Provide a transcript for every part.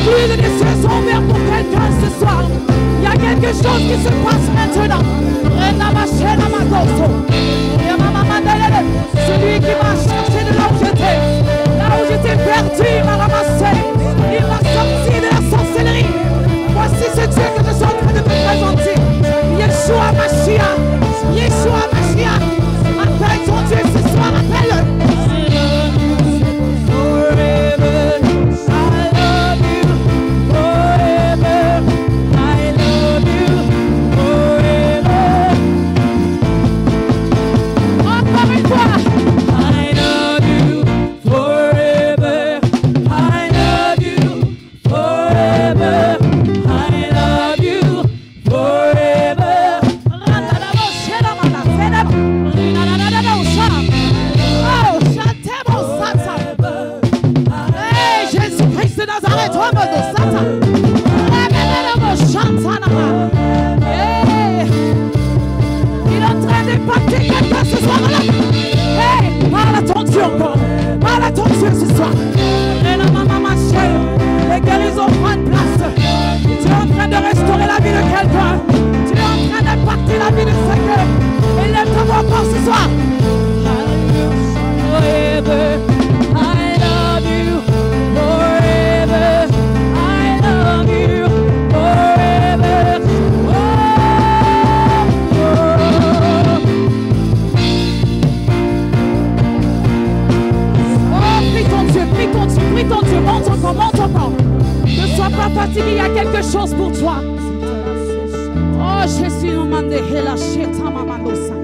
Plus les cieux sont ouverts pour quelqu'un ce soir. Il y a quelque chose qui se passe maintenant. Celui qui m'a cherché de là où j'étais perdu, il m'a ramassé. Il m'a sorti de la sorcellerie. Voici ce Dieu que je suis en train de me présenter. Yeshua Mashiach. Yeshua Mashiach. Appelle ton Dieu ce soir, appelle-le. Les guérisons prennent place. Tu es en train de restaurer la vie de quelqu'un. Tu es en train d'impacter la vie de quelqu'un. Et lève ta voix encore ce soir. Forever, I love you. Forever, I love you. Forever. Prie ton Dieu, monte encore. Ne sois pas fatigué, il y a quelque chose pour toi. Oh Jésus, nous mande la cheta mamandosa.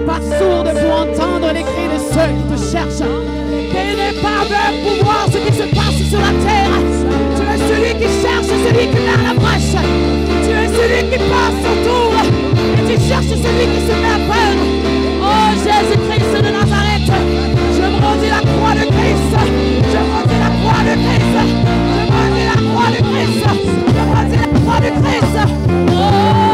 Pas sourde pour entendre les cris de ceux qui te cherchent. Tu n'es pas aveugle pour voir ce qui se passe sur la terre. Tu es celui qui cherche, celui qui met à la brèche. Tu es celui qui passe autour et tu cherches celui qui se met à peur. Oh Jésus-Christ de Nazareth, je maudis la croix de Christ. Je maudis la croix de Christ. Je maudis la croix de Christ. Je maudis la croix de Christ. Oh.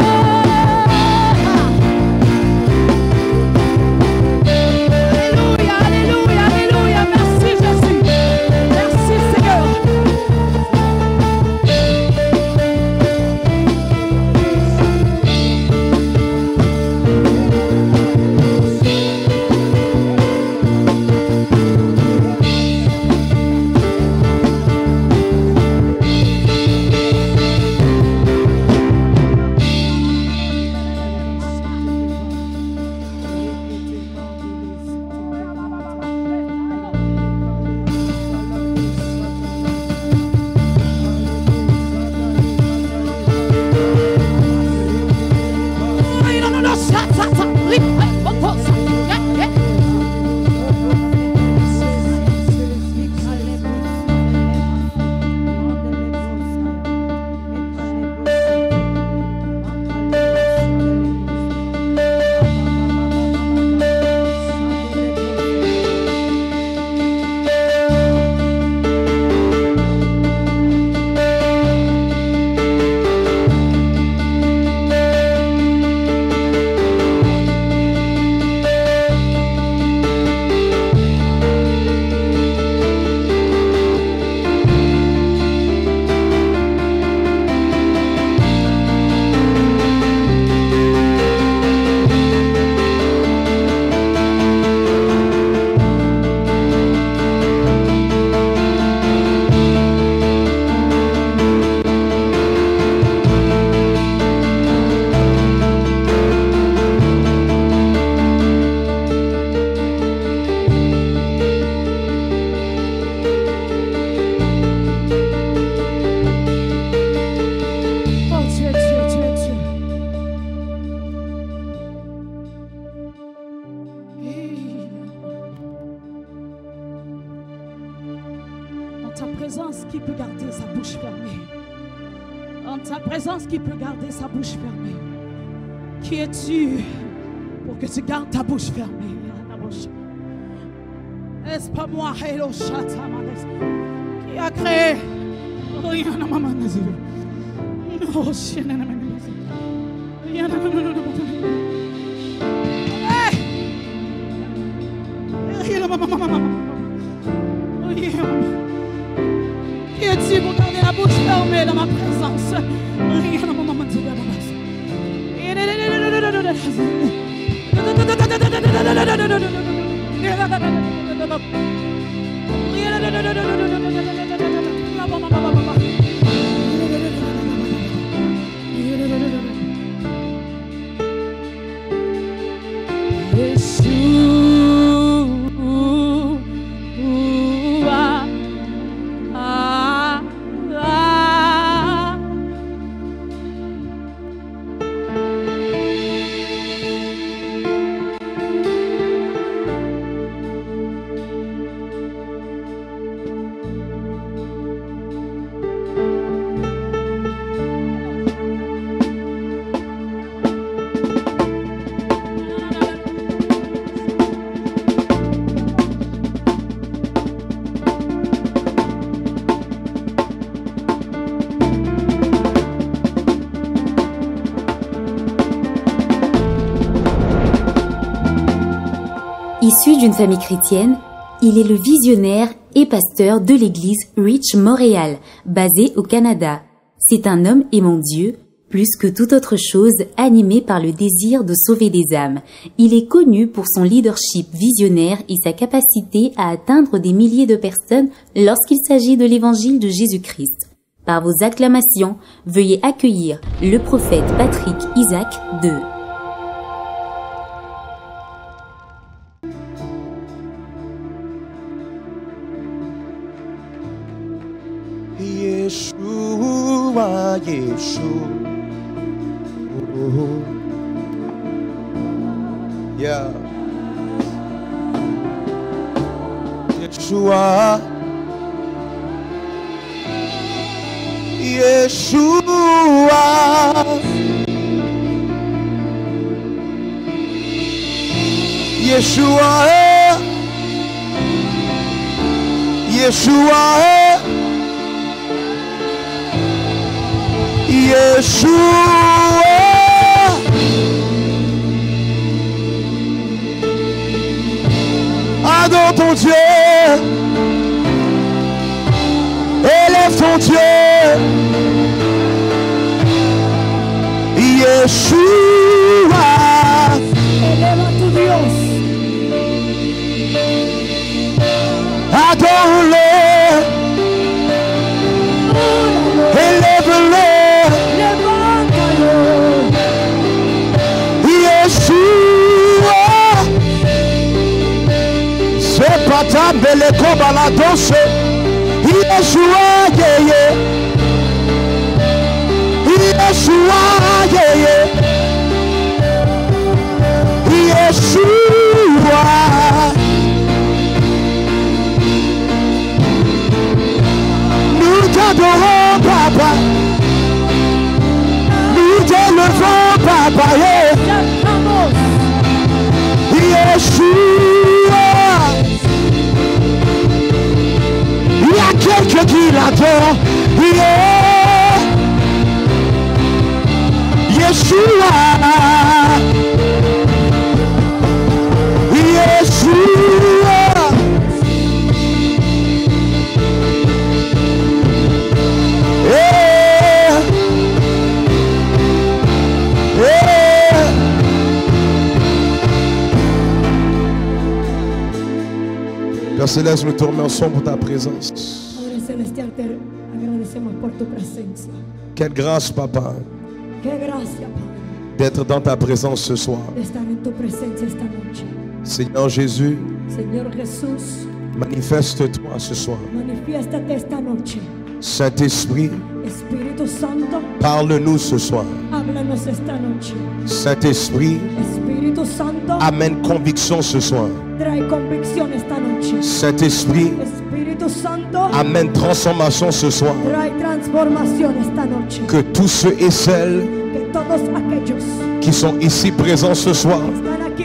présence, qui peut garder sa bouche fermée? En ta présence, qui peut garder sa bouche fermée? Qui es-tu? pour que tu gardes ta bouche fermée. Est-ce pas moi, Hello Shata, qui a créé? Qui es-tu pour garder la bouche fermée dans ma présence? Issu d'une famille chrétienne, il est le visionnaire et pasteur de l'église Reach Montréal, basée au Canada. C'est un homme aimant Dieu, plus que toute autre chose animé par le désir de sauver des âmes. Il est connu pour son leadership visionnaire et sa capacité à atteindre des milliers de personnes lorsqu'il s'agit de l'évangile de Jésus-Christ. Par vos acclamations, veuillez accueillir le prophète Patrick Isaac II. Yeshua, Yeshua, yeah, Yeshua, Yeshua, Yeshua, Yeshua, Yeshua, adore ton Dieu, élève ton Dieu, Yeshua, Eleva tu Dios. adore-le, élève-le. Bele koba la danse, Yeshua yeye, Yeshua yeye, Yeshua. Nous t'adorons Papa, nous t'élevons Papa, Yeshua. Il y a quelqu'un qui l'adore. Yeah. Yeshua. Yeshua. Yeah. Yeah. Père Céleste, nous te remercions pour ta présence. Padre Celestial, te agradecemos por tu presencia. Quelle grâce, Papa, Qué gracia, Padre, d'être dans ta présence ce soir. de estar en tu presencia esta noche. Seigneur Jésus, Señor Jesús, manifeste-toi ce soir. manifiéstate esta noche. Saint-Esprit, Espíritu Santo, parle-nous ce soir. háblanos esta noche. Saint-Esprit, Espíritu Santo, amène conviction ce soir. trae convicción esta noche. Saint-Esprit, Espíritu Santo, amène transformation ce soir. trae transformación esta noche. Que tous ceux et celles Que todos aquellos qui sont ici présents ce soir que están aquí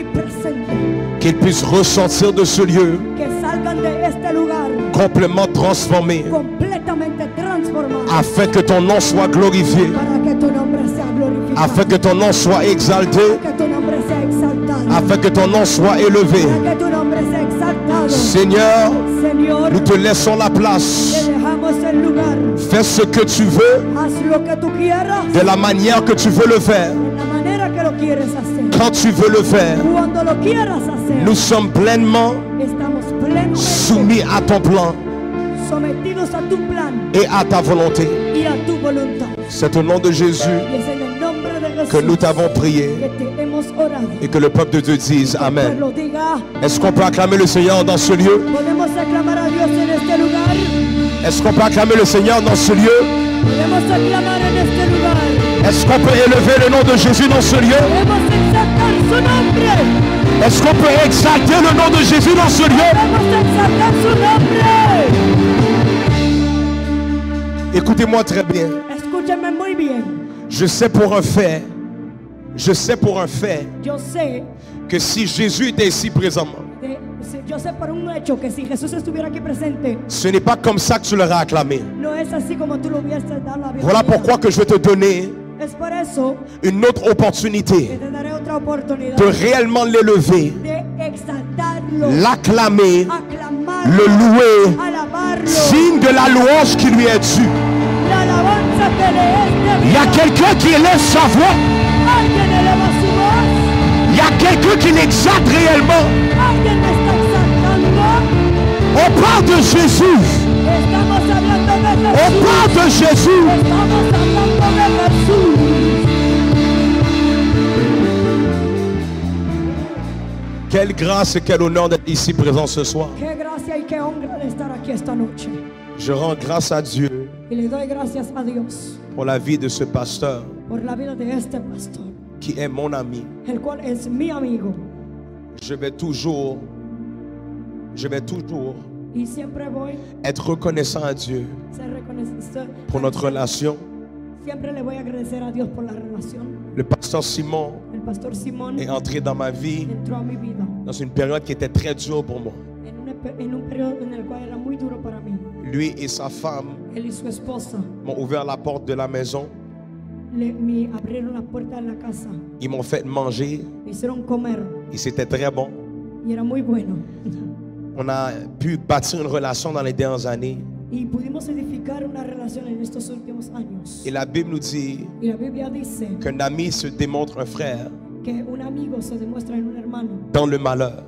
qu'ils puissent ressortir de ce lieu que salgan de este lugar complètement transformés, completamente transformados, afin que ton nom soit glorifié, para que tu nombre sea glorificado, afin que ton nom soit exalté, para que tu nombre sea exaltado, afin que ton nom soit élevé. para que tu nombre sea exaltado. Seigneur, Señor, nous te laissons la place. te dejamos el lugar. Fais ce que tu veux, Haz lo que tú quieras, de la manière que tu veux le faire, de la manera que lo quieres hacer, quand tu veux le faire. cuando lo quieras hacer. Nous sommes pleinement Estamos plenamente soumis à ton plan sometidos a tu plan et à ta volonté. y a tu voluntad. C'est au nom de Jésus Y es en el nombre de Jesús que nous t'avons prié que te hemos orado. et que le peuple de Dieu dise Que Amen. lo diga. Est-ce qu'on peut acclamer le Seigneur dans ce lieu? Podemos aclamar a Dios en este lugar. Est-ce qu'on peut acclamer le Seigneur dans ce lieu? Podemos aclamar en este lugar. Est-ce qu'on peut élever le nom de Jésus dans ce lieu? Podemos exaltar su nombre. Est-ce qu'on peut exalter le nom de Jésus dans ce lieu? Podemos exaltar su nombre. Écoutez-moi très bien. Escúchame muy bien. Je sais pour un fait Yo sé, que si Jésus était ici présentement, yo sé por un hecho que si Jesús estuviera aquí presente, ce n'est pas comme ça que tu l'auras acclamé. no es así como tú lo hubieras dado la bienvenida. Voilà pourquoi que je vais te donner Es por eso une autre que opportunité te daré otra oportunidad de réellement l'élever, de exaltarlo, l'acclamer, aclamarlo, le louer, alabarlo, signe de la louange qui lui est due. la alabanza que le es Il y a debida. quelqu'un qui élève sa voix, Alguien eleva su voz, il y a quelqu'un qui l'exalte réellement. alguien me está exaltando. On parle de Jésus, Estamos hablando de on Jesús. parle de Jésus. Estamos hablando de Jesús. Quelle grâce et quel honneur d'être ici présent ce soir. Qué gracia y qué honra de estar aquí esta noche. Je rends grâce à Dieu Y le doy gracias a Dios pour la vie de ce pasteur por la vida de este pastor, qui est mon ami. el cual es mi amigo. Je vais toujours Y siempre voy être reconnaissant à Dieu a ser reconocido. pour notre relation. Siempre le voy a agradecer a Dios por la relación. Le pasteur Simon El pastor Simón est entré dans ma vie entró a mi vida dans une période qui était très dure pour moi. en un periodo en el cual era muy duro para mí. Lui et sa femme Él y su esposa m'ont ouvert la porte de la maison. me abrieron la puerta de la casa, Ils m'ont fait manger me hicieron comer et c'était très bon. y era muy bueno. On a pu bâtir une relation dans les dernières années. Y pudimos edificar una relación en estos últimos años. Et la Bible nous dit Y la Biblia dice qu'un ami se démontre un frère que un amigo se demuestra en un hermano. dans le malheur.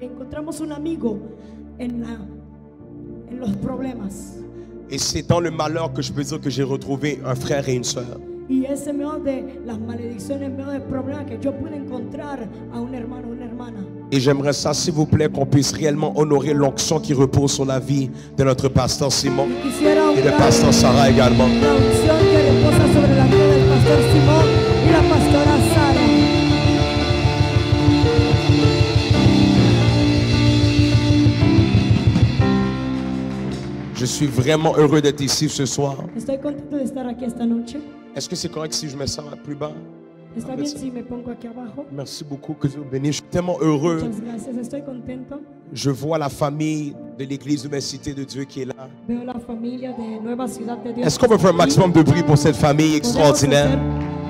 Encontramos un amigo en los problemas. Et c'est dans le malheur que je peux dire que j'ai retrouvé un frère et une sœur. Y es en medio de las maledicciones, en medio de problemas, que yo pude encontrar a un hermano, una hermana. Et j'aimerais ça, s'il vous plaît, qu'on puisse réellement honorer l'onction qui repose sur la vie de notre pasteur Simon Y quisiera et de honrar pasteur Sarah également. la unción que reposa sobre la vida del pastor Simón y la pastora Sara. Je suis vraiment heureux d'être ici ce soir. Estoy contento de estar aquí esta noche. Est-ce que c'est correct si je me sens plus bas? Está bien si me pongo aquí abajo. Merci beaucoup, que Dieu vous bénisse. Je suis tellement heureux. Muchas gracias, estoy contento. Je vois la famille de l'église Nouvelle Cité de Dieu qui est là. Veo la familia de Nueva Ciudad de Dios. Est-ce qu'on peut faire un maximum de bruit pour cette famille extraordinaire?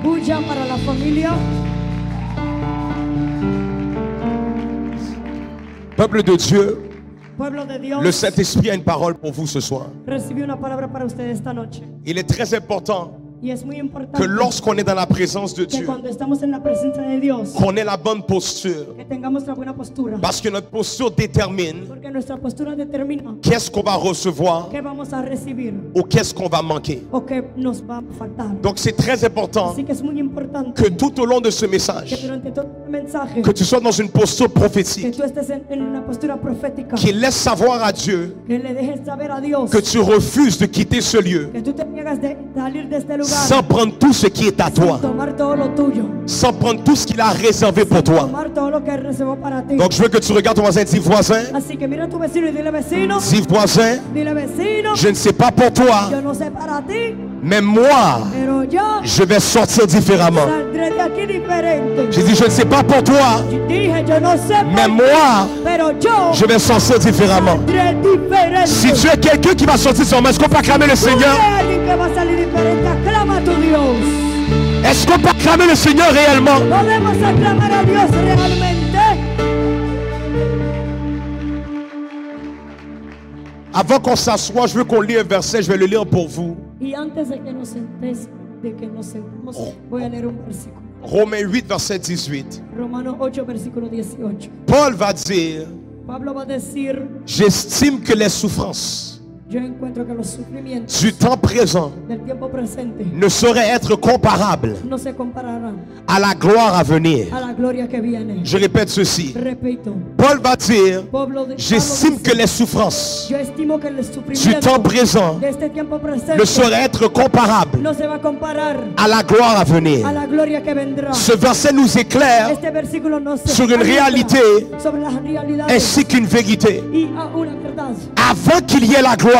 Bulla para la familia. Peuple de Dieu, Pueblo de Dios. le Saint-Esprit a une parole pour vous ce soir. Recibí una palabra para ustedes esta noche. Il est très important Y es muy importante que lorsqu'on est dans la présence de que Dieu, cuando estamos en la presencia de Dios, qu'on ait la bonne posture. que tengamos la buena postura. Parce que notre posture détermine Porque nuestra postura determina qu'est-ce qu'on va recevoir qué vamos a recibir ou qu'est-ce qu'on va manquer. o qué nos va a faltar. Donc c'est très important Así que es muy importante que tout au long de ce que message, durante todo el mensaje que tu sois dans une posture que prophétique tú estés en una postura profética, qui laisse savoir à Dieu que le dejes saber a Dios que tu refuses de quitter ce lieu que tú te niegas de salir de este lugar sans prendre tout ce qui est à sin toi, tomar todo lo tuyo, sans prendre tout ce qu'il a réservé pour toi. tomar todo lo que Él reservó para ti. Donc je veux que tu regardes ton voisin, dis voisin, Así que mira a tu vecino y dile vecino, dis voisin, dile vecino, je ne sais pas pour toi, yo no sé para ti, mais moi, pero yo je vais sortir différemment. saldré sales de aquí diferente. J'ai dit, je ne sais pas pour toi, Dije, yo no sé mais por ti, moi, pero yo je vais sortir différemment. saldré diferente. Si tu es quelqu'un qui va sortir sur moi, est-ce qu'on peut acclamer le Tú Seigneur? eres alguien que va a salir diferente, aclama a tu Dios. Est-ce qu'on peut acclamer le Seigneur réellement? Podemos aclamar a Dios realmente. Avant qu'on s'assoie, je veux qu'on lit un verset, je vais le lire pour vous. Y antes de que nos sentemos, voy a leer un versículo. Romains 8, verset 18. Romanos 8, versículo 18. Paul va dire, Pablo va a decir, j'estime que les souffrances yo encuentro que los sufrimientos du temps présent del tiempo presente ne sauraient être comparables no se compararán à la gloire à venir. a la gloria que viene. Je répète ceci. Repito, Paul va dire, Pablo j'estime dice, que les souffrances yo estimo que el du sufrimiento temps présent de este tiempo presente ne sauraient être comparables no se va a comparar à la gloire à venir. a la gloria que vendrá. Ce verset nous éclaire Este versículo nos sur une alumbra réalité sobre las realidades ainsi qu'une vérité. y a una verdad. Avant qu'il y ait la gloire,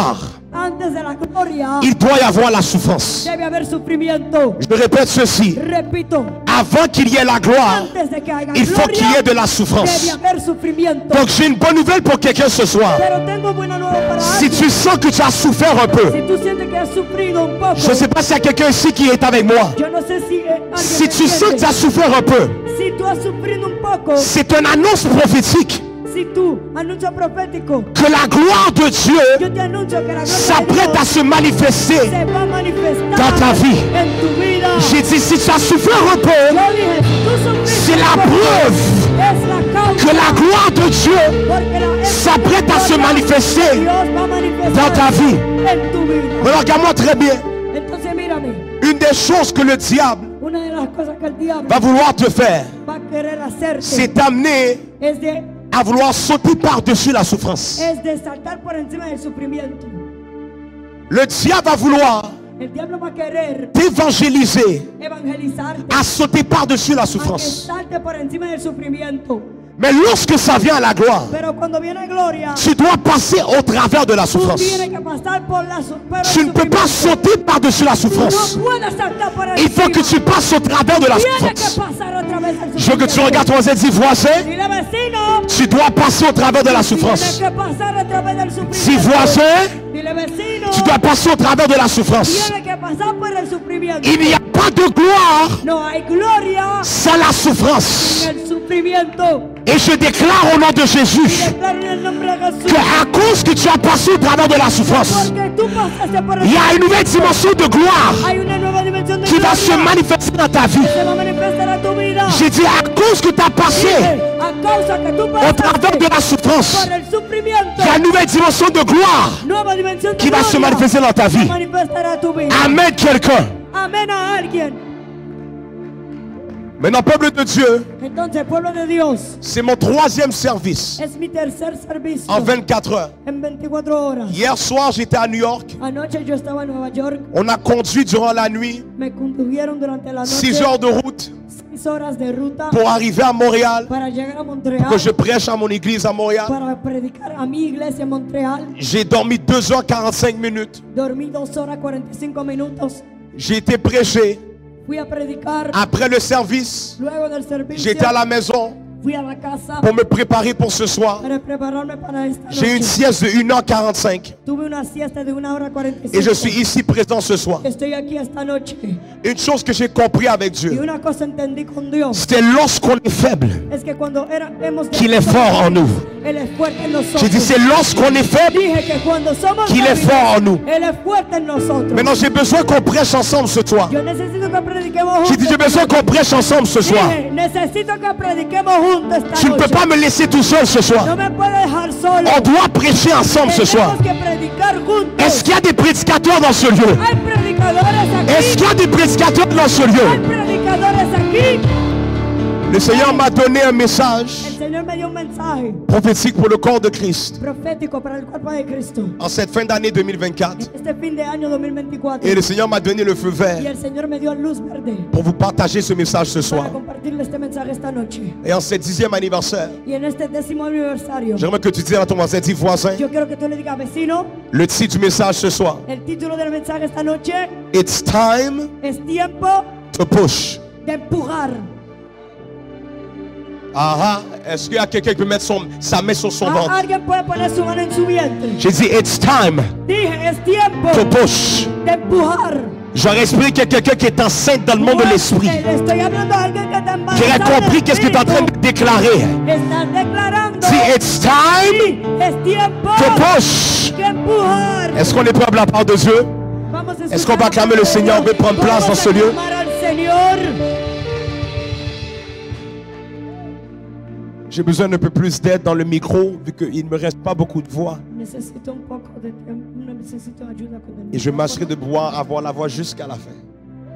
Antes de la gloria il doit y avoir la souffrance. debe haber sufrimiento. Je répète ceci. Repito, Avant qu'il y ait la gloire, antes de que haya il faut qu'il y ait gloria de la debe souffrance. haber sufrimiento. Donc j'ai une bonne nouvelle pour quelqu'un ce soir. Pero tengo buena nueva para Si alguien. tu sens que tu as souffert un peu, Si tú sientes que has sufrido un poco, je ne sais pas s'il y a quelqu'un ici qui est avec moi. yo no sé si alguien Si me tu sens que entiende. tu as souffert un peu, Si tú has sufrido un poco, c'est une annonce prophétique si tú anuncio profético, que la gloire de Dieu yo te anuncio que la gloria de s'apprête à Dios se manifester. se va a manifestar dans ta vie. en tu vida. J'ai dit, si tu as souffert un peu, Yo dije, si tú sufriste c'est la un poco, preuve es la causa que la gloire de Dieu porque la s'apprête à se gloria manifester de Dios va a manifestar dans ta vie. en tu vida. Mais regarde-moi très bien. Entonces mírame, Une des choses que le diable una de las cosas que el diablo va vouloir te faire, va a querer hacerte c'est t'amener es de à vouloir sauter par-dessus la souffrance. saltar por encima del sufrimiento. Le diable va vouloir El diablo va a querer t'évangéliser evangelizarte à sauter par-dessus la a que souffrance. salte por encima del sufrimiento. Mais lorsque ça vient à la gloire, Pero cuando viene gloria, tu dois passer au travers de la tú souffrance. tienes que pasar por por el Tu ne peux pas sufrimiento. sauter par-dessus la souffrance. No puedes saltar por Il faut que tu passes au travers de la Tienes que souffrance. pasar a través del Je veux que tu sufrimiento. regardes ton voisin et dis, voisin, Dile, vecino, tu dois passer au travers de la tienes souffrance. que pasar a través del Dis, sufrimiento. voisin, Dile, vecino, tu dois passer au travers de la souffrance. tienes que pasar por el sufrimiento. Il n'y a pas de gloire No hay gloria sans la souffrance. en el sufrimiento. Et je déclare au nom de Jésus Declaro en el nombre de Jesús. que à cause que tu as passé au travers de la souffrance, Porque tú pasaste por el il y a une nouvelle dimension de gloire Hay una nueva dimensión de qui va se gloria manifester dans ta vie. que se va a manifestar a tu vida. J'ai dit à cause que tu as passé A causa que tú au travers de la pasaste souffrance, por el sufrimiento, il y a une nouvelle dimension de gloire nueva dimensión de qui va se gloria manifester dans ta se vie. manifestará a tu vida. Amen quelqu'un. Amén a alguien. Maintenant, peuple de Dieu, Entonces, pueblo de Dios, c'est mon troisième service es mi tercer servicio en 24 heures. en 24 horas. Hier soir, j'étais à New York. Anoche yo estaba en Nueva York, On a conduit durant la nuit me condujeron durante la noche 6 heures de route 6 horas de ruta pour arriver à Montréal, para llegar a Montreal, que je prêche à mon église à Montréal. para predicar a mi iglesia en Montreal. J'ai dormi 2h45 minutes. Dormí 2 horas 45 minutos. J'ai été prêché. Fui a predicar. Après le service, Luego del servicio, j'étais à la maison fui a la casa pour me préparer pour ce soir. para prepararme para esta J'ai une noche. sieste de 1h45 Tuve una siesta de 1 hora 45. et je suis ici présent ce soir. Estoy aquí esta noche. Une chose que j'ai compris avec Y Dieu, una cosa entendí con Dios. c'est lorsqu'on est faible Es que cuando hemos qu'il est fort en nous. Él es fuerte en nosotros. J'ai dit c'est lorsqu'on est faible Dije que cuando somos qu'il est débiles, fort en nous. Él es fuerte en nosotros. Maintenant j'ai besoin qu'on prêche ensemble ce soir. Yo necesito que prediquemos J'ai dit juntos. j'ai besoin qu'on prêche ensemble ce soir. Dije, necesito que prediquemos juntos esta Tu ne peux noche. pas me laisser tout seul ce soir. No me puedes dejar solo. On doit prêcher ensemble ce soir. Tenemos que predicar juntos. Est-ce qu'il y a des prédicateurs dans ce lieu? Hay predicadores aquí. Est-ce qu'il y a des prédicateurs dans ce Hay lieu? predicadores aquí. Le Seigneur m'a donné un message El Señor me dio un mensaje prophétique pour le corps de Christ profético para el cuerpo de Cristo. en cette fin d'année 2024. Este fin de año 2024. Et le Seigneur m'a donné le feu Y vert el Señor me dio luz verde pour vous partager ce message ce soir. para compartirle este mensaje esta noche. Et en ce 10e anniversaire, Y en este 10º aniversario, j'aimerais que tu dises à ton voisin, dis voisin, yo quiero que tú le digas, vecino, le titre du message ce soir. el título del mensaje esta noche It's time es tiempo to push. de empujar. Ah, est-ce qu'il y a quelqu'un qui peut mettre sa main sur son ventre? Alguien puede poner su mano en su vientre. J'ai dit, it's time Dije, es tiempo to push. de empujar. J'aurais espéré qu'il y a quelqu'un qui est enceinte dans le monde de l'esprit, Estoy hablando a alguien que está qui embarazado aurait compris qu'est-ce que tu es en train de déclarer. Estás declarando. See, it's time Sí, es tiempo to push. de empujar. Est-ce qu'on est prêt à la part de Dieu? Vamos a Est-ce qu'on va acclamer le escuchar Seigneur? On veut prendre place dans ce lieu. Vamos a aclamar al Señor. J'ai besoin d'un peu plus d'aide dans le micro, vu qu'il ne me reste pas beaucoup de voix. Necesito un poco de tiempo, necesito ayuda con el Et je micrófono. m'assurerai de pouvoir avoir la voix jusqu'à la fin.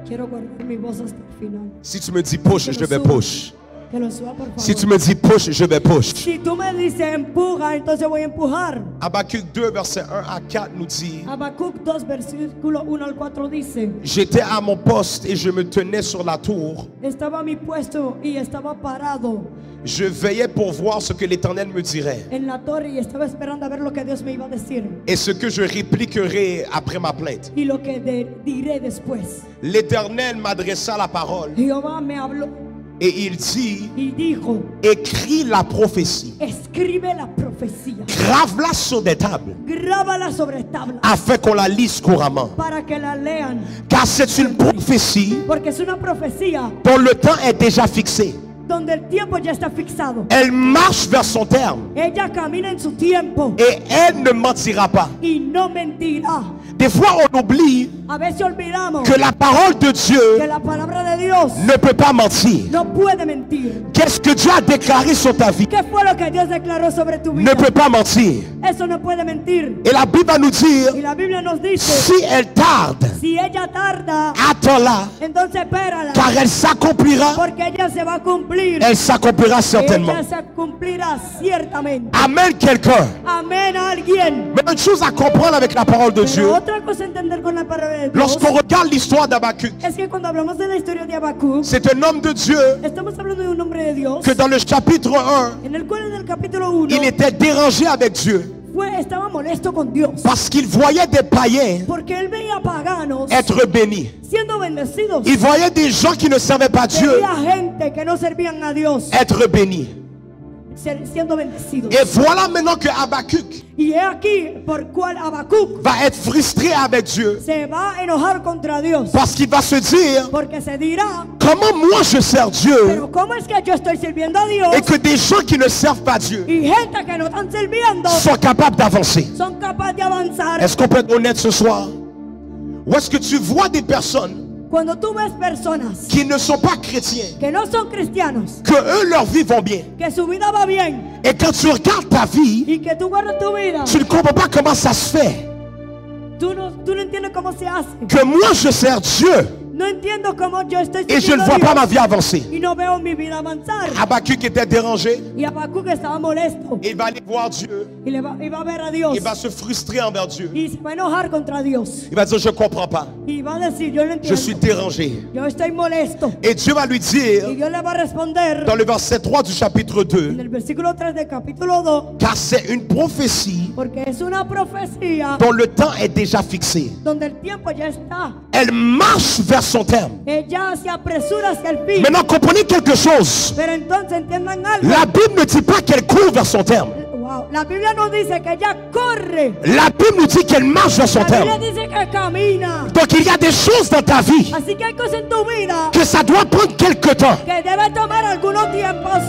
Quiero guardar mi voz hasta el final. Si tu me dis push, je vais push. Que lo suba, por favor. Si tu me dis push, je vais push. Si tú me dices empuja, entonces voy a empujar. Habakkuk 2, verset 1 à 4 nous dit: Habacuc 2, versículo 1 al 4 dice: J'étais à mon poste et je me tenais sur la tour. Estaba a mi puesto y estaba parado Je veillais pour voir ce que l'Éternel me dirait en la torre y estaba esperando a ver lo que Dios me iba a decir et ce que je répliquerai après ma plainte. y lo que diré después. L'Éternel m'adressa la parole Jehová me habló et il dit: y dijo: Écris la prophétie, escribe la profecía, grave-la sur des tables grábala sobre tabla afin qu'on la lise couramment. para que la lean, Car c'est une prophétie porque es una profecía dont le temps est déjà fixé. donde el tiempo ya está fixado. Elle marche vers son terme Ella camina en su tiempo et elle ne mentira pas. y no mentirá. Des fois, on oublie A veces olvidamos que la parole de que Dieu la palabra de Dios ne peut pas mentir. no puede mentir. Qu'est-ce que Dieu a déclaré sur ta vie ¿Qué fue lo que Dios declaró sobre tu vida? ne peut pas mentir. Eso no puede mentir. Et la Bible va nous dire, Y la Biblia nos dice, si elle tarde, si ella tarda, attends-la, entonces espérala, car elle s'accomplira. porque ella se va a cumplir. Elle s'accomplira certainement. Ella se cumplirá ciertamente. Amène quelqu'un. Amén a alguien. Mais une chose à comprendre avec la parole de Dieu, Pero otra cosa a entender con la palabra de Dios lorsqu'on regarde l'histoire d'Habakkuk, es que cuando hablamos de la historia de Habacuc, c'est un homme de Dieu estamos hablando de un hombre de Dios que dans le chapitre 1, en el cual en el capítulo 1 il était dérangé avec Dieu estaba molesto con Dios parce qu'il voyait des païens porque él veía paganos être bénis. siendo bendecidos. Il voyait des gens qui ne servaient pas Dieu Veía gente que no servían a Dios être bénis. siendo bendecidos. Et voilà maintenant que Habakkuk Y he aquí por cual Habacuc va être frustré avec Dieu se va a enojar contra Dios, parce qu'il va se dire: porque se dirá, comment moi je sers Dieu pero ¿cómo es que yo estoy sirviendo a Dios et que des gens qui ne servent pas Dieu y gente que no están sirviendo sont capables d'avancer? son capaces de avanzar? Est-ce qu'on peut être honnête ce soir? Ou est-ce que tu vois des personnes Cuando tú ves personas qui ne sont pas chrétiens, que no son cristianos, que eux leur vie vont bien, que su vida va bien et quand tu regardes ta vie, y que tú guardas tu vida, tu ne comprends pas comment ça se fait tú no entiendes cómo se hace. que moi je sers Dieu No entiendo cómo yo estoy et je ne sirviendo vois a pas Dios ma vie avancer. y no veo mi vida avanzar. Habakkuk était dérangé, Y Habacuc estaba molesto il va aller voir Dieu, y iba a ver a Dios il va se frustrer envers Dieu, y se va a enojar contra Dios il va dire: je ne comprends pas, y va a decir, yo no je entiendo, suis dérangé. yo estoy molesto. Et Dieu va lui Y dire Dios le va a responder dans le verset 3 du chapitre en 2, el versículo 3 del capítulo 2, car c'est une prophétie porque es una profecía dont le temps est déjà fixé. donde el tiempo ya está. Elle marche vers son terme. Ella se apresura hacia el fin. Maintenant, comprenez quelque chose. Pero entonces entiendan algo. La Bible ne dit pas qu'elle court vers son terme. Wow. La Biblia no dice que ella corre. La Bible nous dit qu'elle marche vers son La terme. Biblia dice que camina. Donc il y a des choses dans ta vie Así que hay cosas en tu vida que ça doit prendre quelque temps. que debe tomar algunos tiempos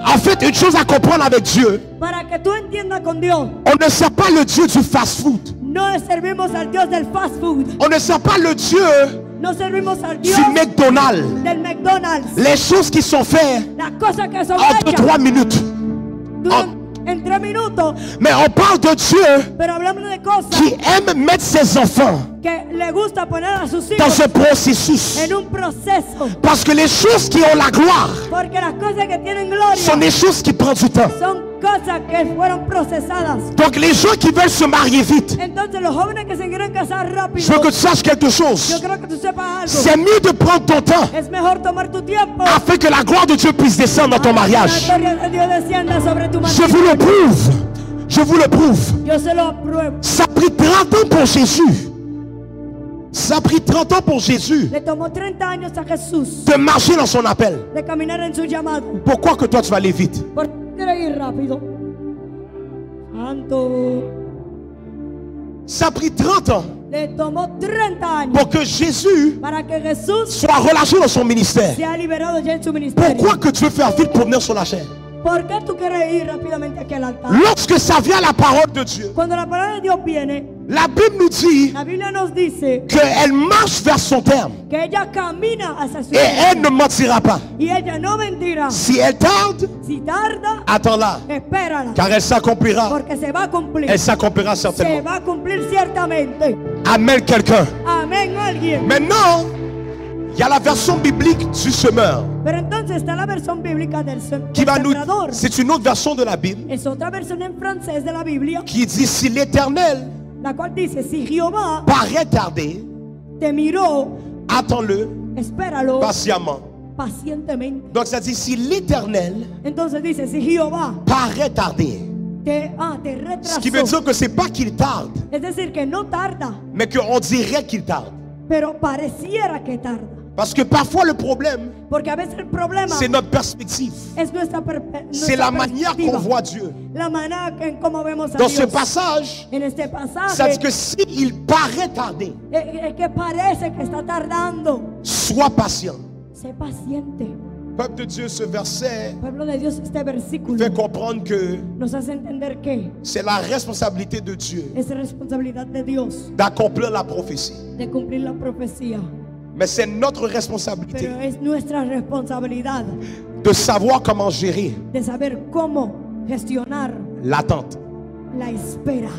En fait, une chose à comprendre avec Dieu, para que tú entiendas con Dios. on ne sert pas le Dieu du fast-food. No servimos al Dios del fast food. On ne sert pas le Dieu No servimos al Dios du McDonald's. del McDonald's. Les choses qui sont faites Las cosas que son en hechas 3 minutes. en 3 minutos. Mais on parle de Dieu Pero hablamos de cosas qui aime mettre ses enfants que le gusta poner a sus dans hijos un processus. en un proceso. Parce que les choses qui ont la gloire Porque las cosas que tienen gloria sont des choses qui prennent du temps. son cosas que fueron procesadas. Donc les gens qui veulent se marier vite, Entonces los jóvenes que se quieren casar rápido, je veux que tu saches quelque chose. yo creo que tú sepas algo. C'est mieux de prendre ton temps Es mejor tomar tu tiempo afin que la gloire de Dieu puisse descendre dans ton para que mariage. la gloria de Dios descienda sobre tu Je matrimonio. vous le prouve. Je vous le prouve. Yo se lo apruebo. Ça a pris 30 ans pour Jésus Ça a pris 30 ans pour Jésus Le tomó 30 años a Jesús de marcher dans son appel. de caminar en su llamado. Pourquoi que toi tu vas aller vite? ¿Por qué quiere ir rápido? Santo. Ça a pris 30 ans Le tomó 30 años pour que Jésus para que Jesús soit relâché dans son ministère. sea liberado ya en su ministerio. Pourquoi que tu veux faire vite pour venir sur la chaîne? ¿Por qué tú quieres ir rápidamente aquí al altar? Lorsque ça vient à la parole de Dieu, Cuando la palabra de Dios viene, la Bible nous dit la Biblia nos dice qu'elle marche vers son terme que ella camina hacia su et elle ne mentira pas. y ella no mentirá. Si elle tarde, Si tarda, attends-la, espérala, car elle s'accomplira. porque se va a cumplir. Elle s'accomplira Se certainement. va a cumplir ciertamente. Amène quelqu'un. Amén, alguien. Maintenant, il y a la version biblique du semeur Pero entonces está la versión bíblica del qui va nous. sembrador. C'est une autre version de la Bible Es otra versión en francés de la Biblia, qui dit si l'Éternel la cual dice, si Jehová paraît tarder, te miró, attends-le espéralo patiemment. pacientemente. Donc ça dit si l'Éternel Entonces dice, si Jehová paraît tarder, te ce qui veut retrasó, dire que c'est pas qu'il tarde, es decir, que no tarda, mais qu'on dirait qu'il tarde. pero pareciera que tarda. Parce que parfois le problème, Porque a veces el problema c'est notre perspective. es C'est la manière qu'on voit Dieu. la manera en cómo vemos a Dans ce Dios. passage, En este ça pasaje, dit que s'il paraît tarder, es que parece que está tardando. sois patient. Sé paciente. Peuple de Dieu, ce verset Pueblo de Dios, este versículo fait comprendre que nos hace entender que c'est la responsabilité de Dieu es responsabilidad de Dios d'accomplir la prophétie. de cumplir la profecía. Mais c'est notre responsabilité Pero es nuestra responsabilidad de savoir comment gérer de saber cómo gestionar l'attente. la espera.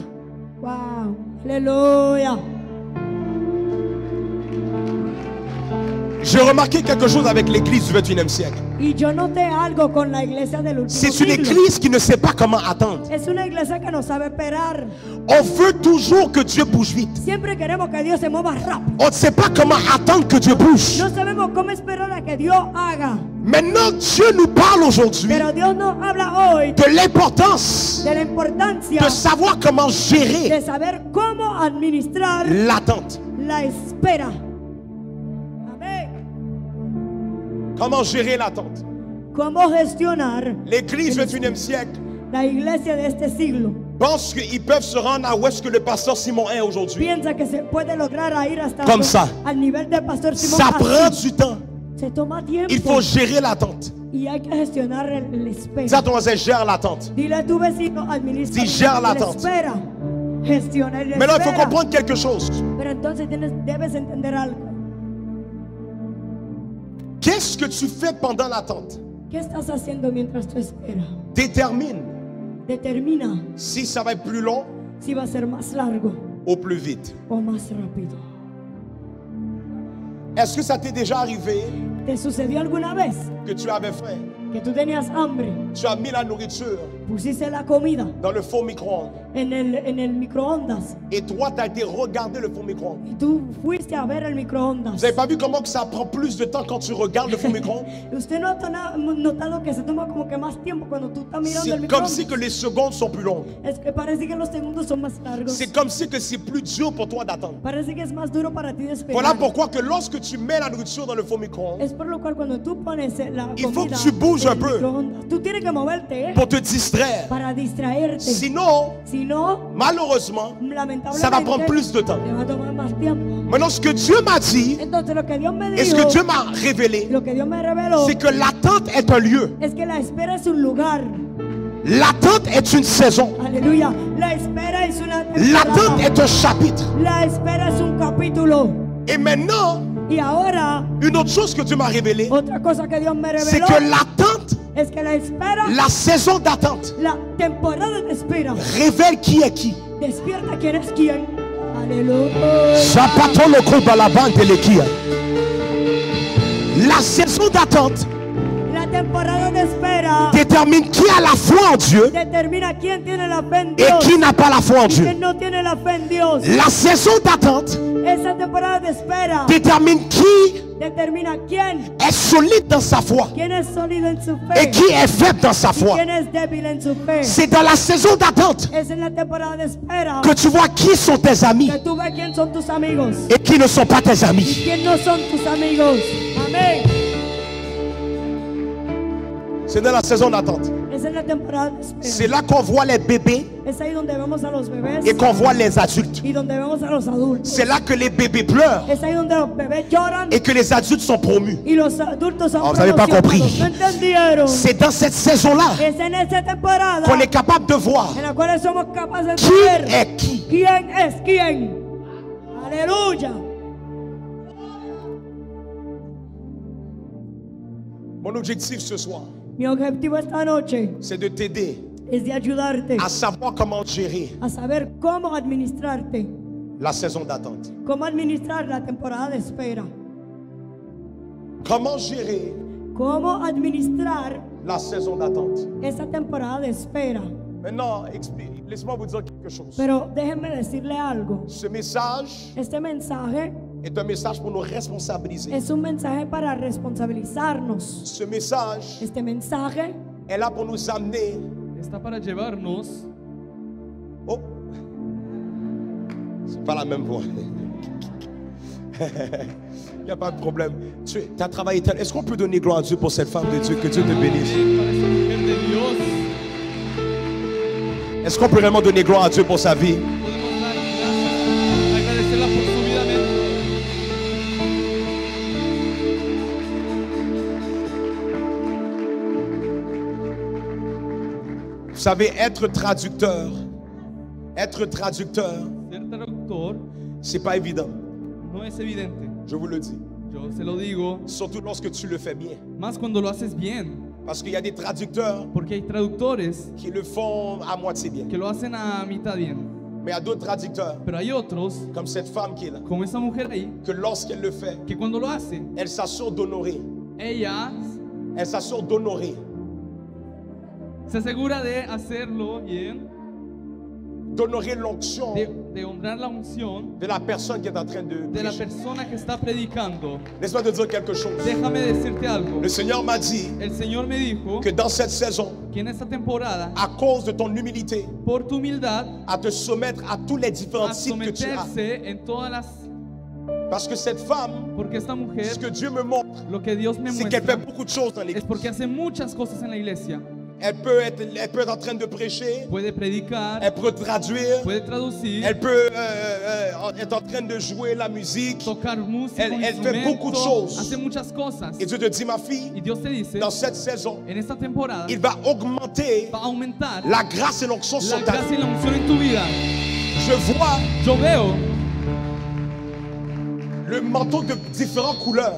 Wow, aleluya. J'ai remarqué quelque chose avec l'église du 21e siècle. Y yo noté algo con la iglesia del último C'est une siglo. église qui ne sait pas comment attendre. Es una iglesia que no sabe esperar. On veut toujours que Dieu bouge vite. Siempre queremos que Dios se mueva rápido. On ne sait pas comment attendre que Dieu bouge. No sabemos cómo esperar a que Dios haga. Maintenant, Dieu nous parle aujourd'hui Pero Dios nos habla hoy de l'importance de la importancia de savoir comment gérer de saber cómo administrar l'attente. la espera. Amén. Comment gérer l'attente? Cómo gestionar L'église du 21e siècle la iglesia de este siglo. pense qu'ils peuvent se rendre à où est-ce que le pasteur Simon est aujourd'hui. Piensa que se puede lograr a ir hasta Comme ça. al nivel del pastor Simón. Ça así. prend du temps. Se toma tiempo. Il faut gérer l'attente. Y hay que gestionar la espera. Dis à ton voisin, gère l'attente. Dile a tu vecino, administra Dis, gère la l'attente. espera. Gestiona la Maintenant, il faut espera. comprendre quelque chose. Pero entonces debes entender algo. Qu'est-ce que tu fais pendant l'attente ¿Qué estás haciendo mientras tú esperas? détermine Determina si ça va être plus long si va a ser más largo ou plus vite. o más rápido. Est-ce que ça t'est déjà arrivé ¿Te sucedió alguna vez que tu avais faim? que tú tenías hambre? Tu as mis la nourriture Pusiste la comida dans le four micro-ondes. en el microondas Et toi, tu as été regarder le four micro-ondes. y tú fuiste a ver el microondas. Vous n'avez pas vu comment que ça prend plus de temps quand tu regardes le four micro-ondes? ¿Usted no ha notado que se toma como que más tiempo cuando tú estás mirando el C'est comme microondas? si que les secondes sont plus longues. Es que parece que los segundos son más largos. C'est comme si que c'est plus dur pour toi d'attendre. Parece que es más duro para ti de esperar. Voilà pourquoi que lorsque tu mets la nourriture dans le four micro-ondes, Es por lo cual cuando tú pones la il faut comida que tu bouges en un el peu microondas, tú tienes que moverte pour te distraire. para distraerte. Sinon, Si no, malheureusement, lamentablemente ça va prendre plus de temps. te va a tomar más tiempo. Maintenant, ce que Dieu m'a dit Entonces lo que Dios me et ce dijo, que Dieu m'a révélé, lo que Dios me reveló, c'est que l'attente est un lieu. es que la espera es un lugar. L'attente est une saison. Aleluya. La espera es una L'attente temporada. est un chapitre. La espera es un capítulo. Et maintenant, Y ahora, une autre chose que Dieu m'a révélée, otra cosa que Dios me c'est reveló que l'attente, es que la espera, la saison d'attente, la temporada de espera, révèle qui est qui. despierta quién es quién. Aleluya. Zapato le coup dans la bande de l'équipe. La saison d'attente La temporada de espera détermine qui a la foi en Dieu determina quién tiene la fe en et Dios qui n'a pas la foi en y Dieu. quién no tiene la fe en Dios. La saison d'attente Esa temporada de espera détermine qui determina quién est solide dans sa foi es sólido en su et fe qui est faible dans sa y foi. quién es débil en su fe. C'est dans la saison d'attente Es en la temporada de espera que tu vois qui sont tes amis que tú ves quién son tus amigos et qui ne sont pas tes y amis. quién no son tus amigos. Amén. C'est dans la saison d'attente. Es en la temporada de C'est espera. là qu'on voit les bébés Es ahí donde vemos a los bebés et qu'on voit les adultes. y donde vemos a los adultos. C'est là que les bébés pleurent Es ahí donde los bebés lloran et que les adultes sont promus. y los adultos son Oh, vous avez pas promocionados. compris. No entendieron. C'est dans cette saison-là Es en esta temporada qu'on est capable de voir en la cual somos capaces de qui ver est qui. quién es quién. Aleluya. Mon objectif ce soir, Mi objetivo esta noche c'est de t'aider es de ayudarte à savoir comment gérer a saber cómo administrarte, la saison d'attente. cómo administrar la temporada de espera, Comment gérer cómo administrar la saison d'attente. esa temporada de espera. Maintenant, laissez-moi vous dire quelque chose. Pero déjenme decirle algo. Ce message Este mensaje est un message pour nous responsabiliser. es un mensaje para responsabilizarnos. Ce message Este mensaje est là pour nous amener. Está para llevarnos. Oh, c'est pas la même voix. Il n'y a pas de problème. Tu as travaillé tel. Est-ce qu'on peut donner gloire à Dieu pour cette femme de Dieu? Que Dieu te bénisse. Para esta mujer de Dios. Est-ce qu'on peut vraiment donner gloire à Dieu pour sa vie? Podemos dar gracias, agradecerla por su vida. Amén. Vous savez, être traducteur, Ser traductor c'est pas évident. no es evidente. Je vous le dis. Yo se lo digo, Surtout lorsque tu le fais bien. más cuando lo haces bien. Parce qu'il y a des traducteurs Porque hay traductores qui le font à moitié bien. que lo hacen a mitad bien. Mais il y a d'autres traducteurs, Pero hay otros, comme cette femme qui est là, como esa mujer ahí, que lorsqu'elle le fait, que cuando lo hace, elle s'assure d'honorer. ella Elle s'assure d'honorer. se asegura de hacerlo bien, D'honorer l'onction de honrar la unción de la personne qui est en train de de la prêcher. persona que está predicando. Laisse-moi te dire quelque chose. Déjame decirte algo. Le Seigneur m'a dit El Señor me dijo que dans cette saison, que en esta temporada, à cause de ton humilité, por tu humildad, à te soumettre à tous les différents a types que tu as. someterse en todas las... Parce que cette femme, Porque esta mujer, ce que Dieu me montre, lo que Dios me c'est qu'elle fait muestra, beaucoup de choses dans es l'église. porque hace muchas cosas en la iglesia. Elle peut être en train de prêcher, Puede predicar, elle peut traduire, puede traducir, elle peut être en train de jouer la musique. tocar música, Elle fait beaucoup de choses. hace muchas cosas. Et Dieu te dit, ma fille, Y Dios te dice, dans cette saison, en esta temporada, il va augmenter va a aumentar la grâce et l'onction la sur ta gracia vie. y la unción en tu vida. Je vois Yo veo le manteau de différentes couleurs,